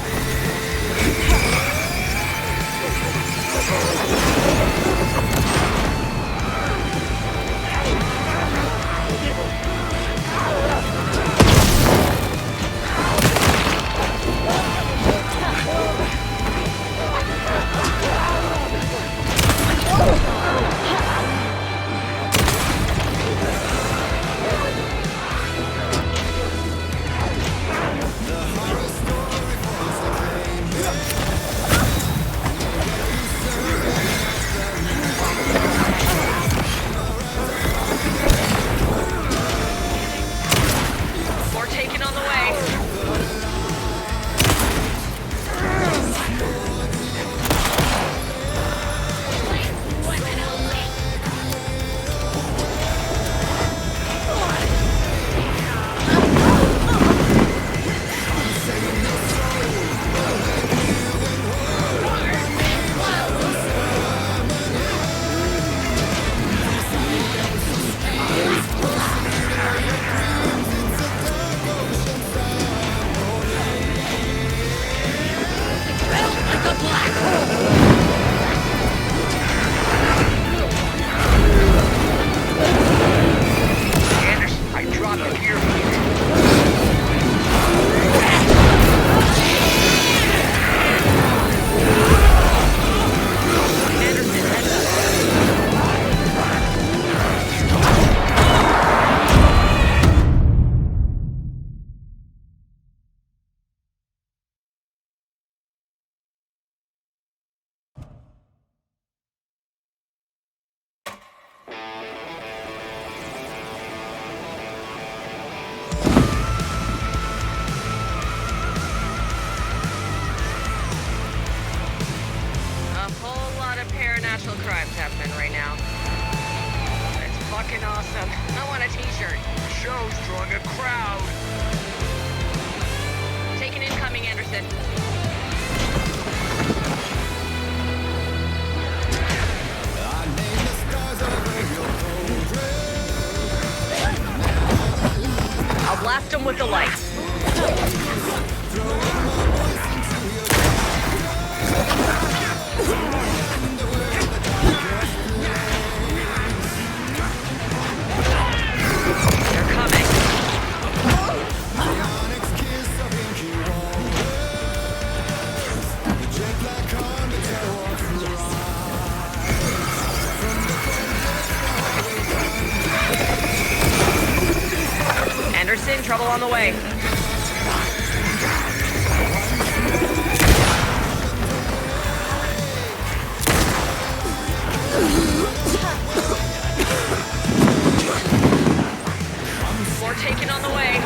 Supernatural crimes happening right now. It's fucking awesome. I want a t-shirt. The show's drawing a crowd. Taking incoming, Anderson. I'll blast him with the lights. They're coming. Anderson, trouble on the way. More taken on the way.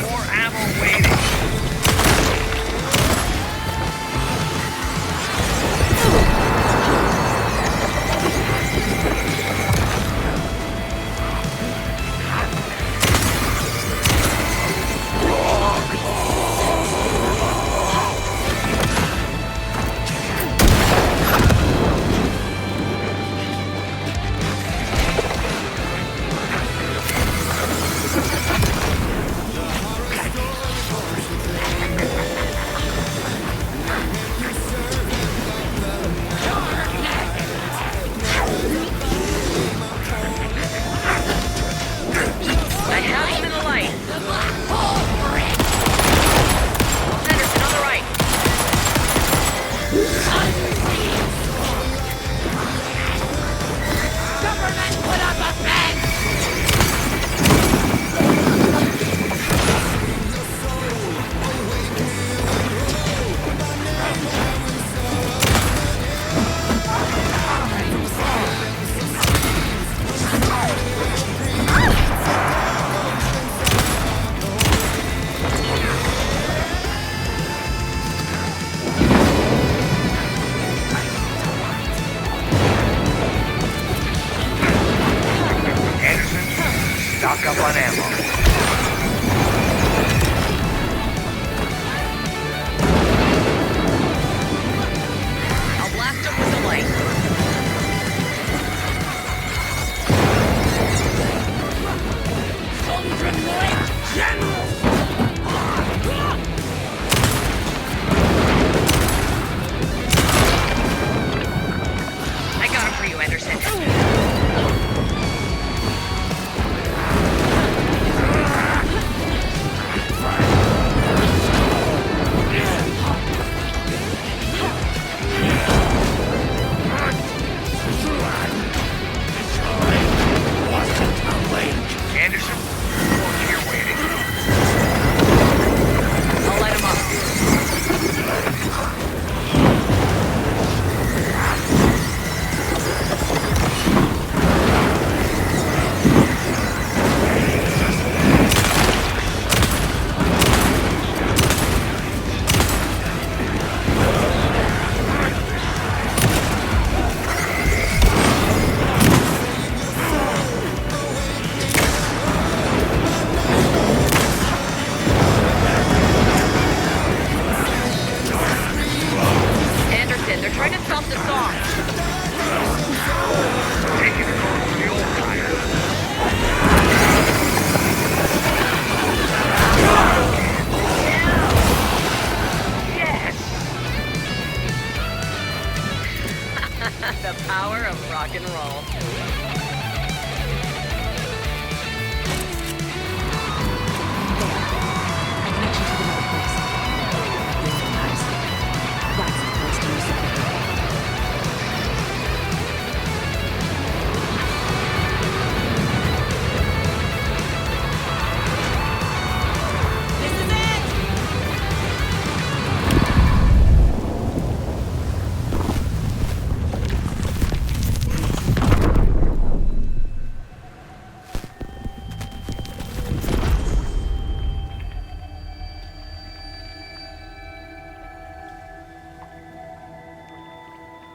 More ammo waiting. I have him in the light. Henderson on the right. Government put up a fence! Anderson, stock up on ammo. I'll blast him with the light. I got him for you, Anderson. Anderson, you're waiting. I'll light him up. Anderson, they're trying to stop the song. Taking it over for the old timer. Yes! The power of rock and roll.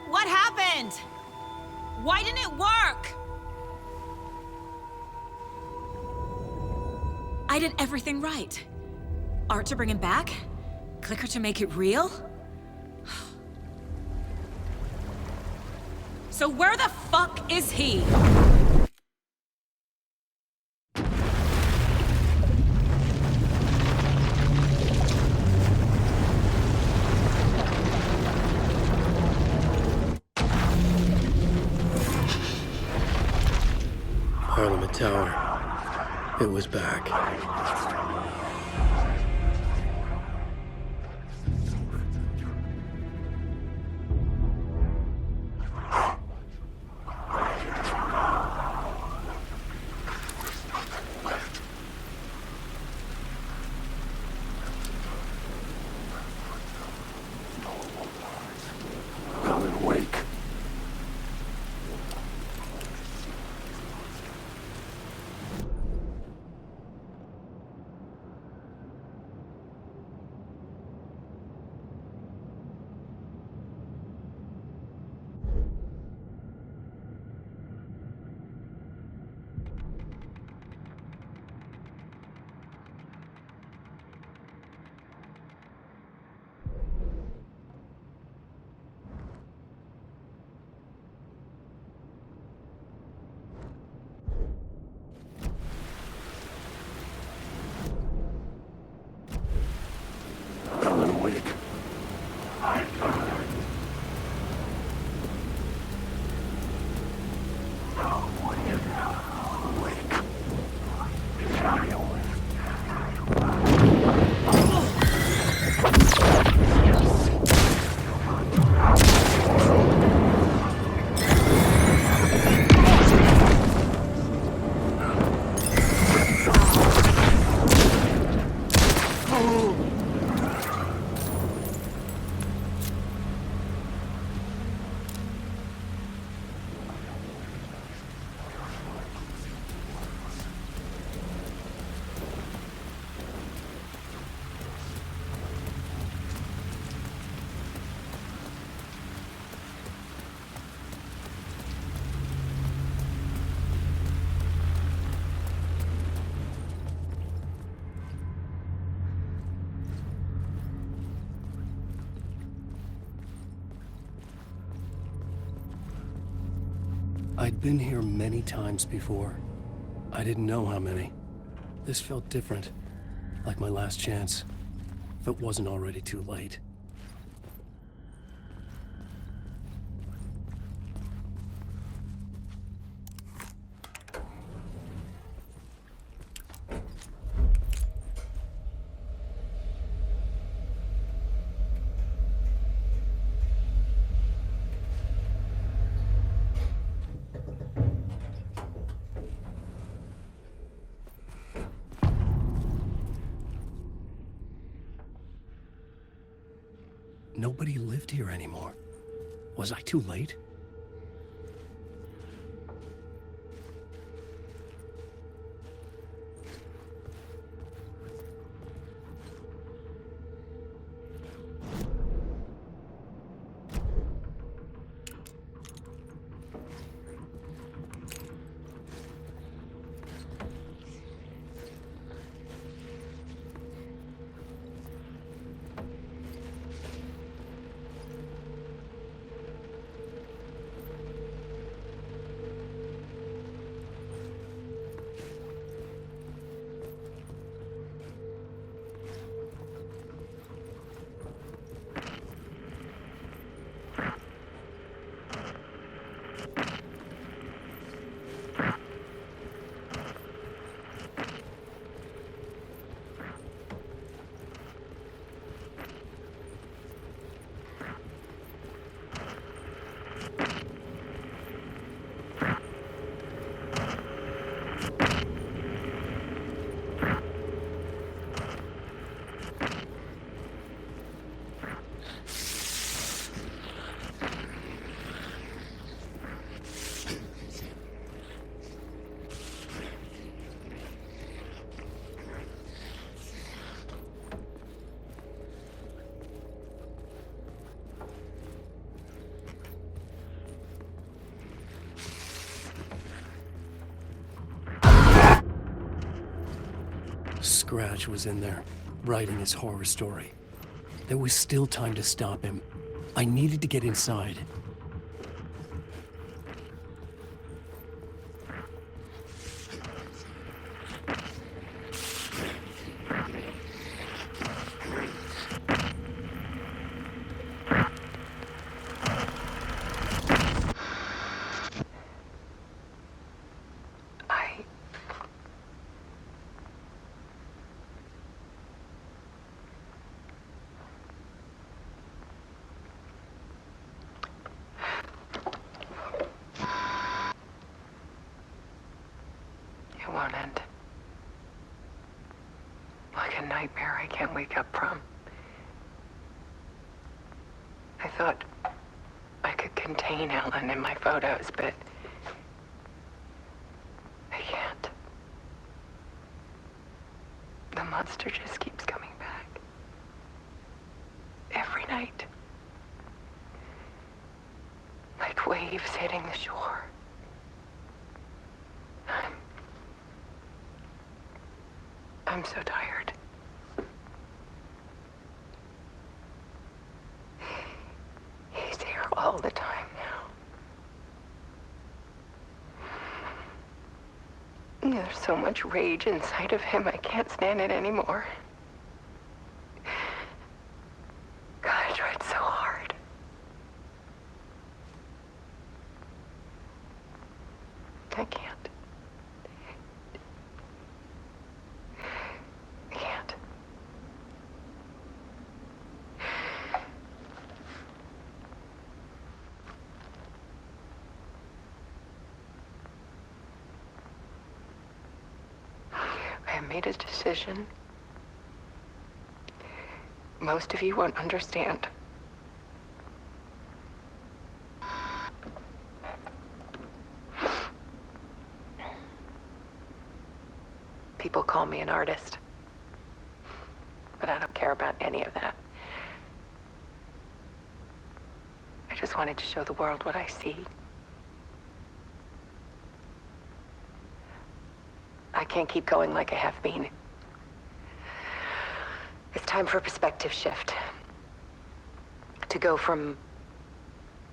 What happened? Why didn't it work? I did everything right. Art to bring him back? Clicker to make it real? So where the fuck is he? Parliament Tower. It was back. Alan Wake. Alan Wake. I'd been here many times before. I didn't know how many. This felt different, like my last chance, if it wasn't already too late. Nobody lived here anymore. Was I too late? Scratch was in there, writing his horror story. There was still time to stop him. I needed to get inside. nightmare I can't wake up from. I thought I could contain Ellen in my photos, but I can't. The monster just keeps coming back. Every night. Like waves hitting the shore. I'm so tired. He's here all the time now. There's so much rage inside of him, I can't stand it anymore. God, I tried so hard. I can't. I can't. I have made a decision. Most of you won't understand. People call me an artist, but I don't care about any of that. I just wanted to show the world what I see. I can't keep going like I have been. It's time for a perspective shift. To go from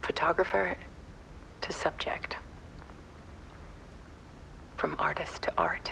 photographer to subject. From artist to art.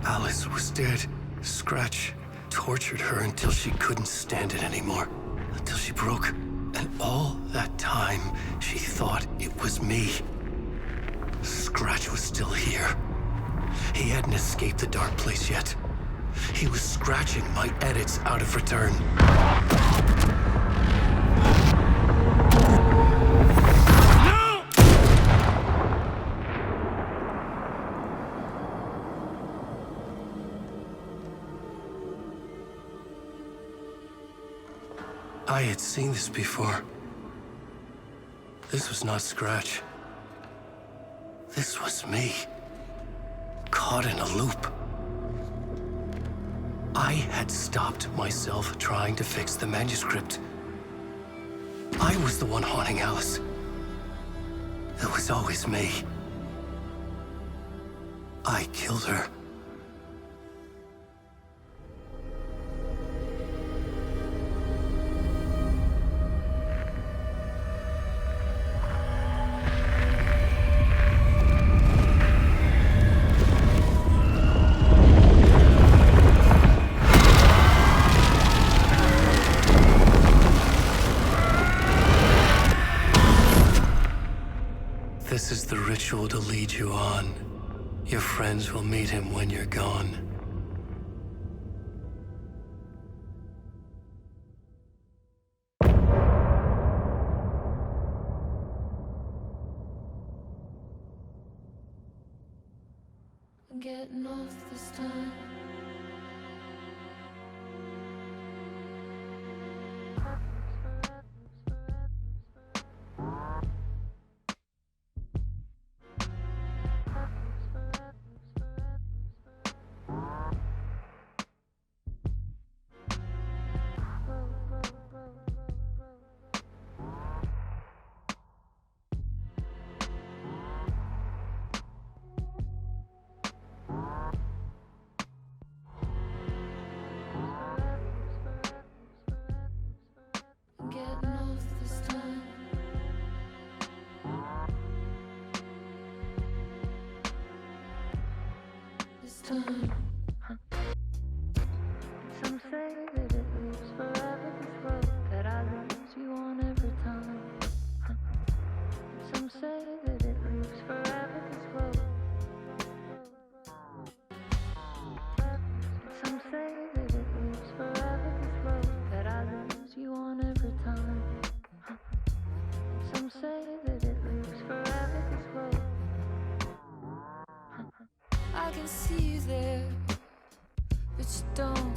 Alice was dead. Scratch tortured her until she couldn't stand it anymore. Until she broke. And all that time, she thought it was me. Scratch was still here. He hadn't escaped the dark place yet. He was scratching my edits out of return. I had seen this before. This was not Scratch. This was me. Caught in a loop. I had stopped myself trying to fix the manuscript. I was the one haunting Alice. It was always me. I killed her. This is the ritual to lead you on. Your friends will meet him when you're gone. I'm getting off this time. time. Some say that it lives forever, this road that I lose you on every time. Some say that it lives forever, this road. Some say that it lives forever, this road that I lose you on every time. Some say that it lives forever, this road. I can see you there, but you don't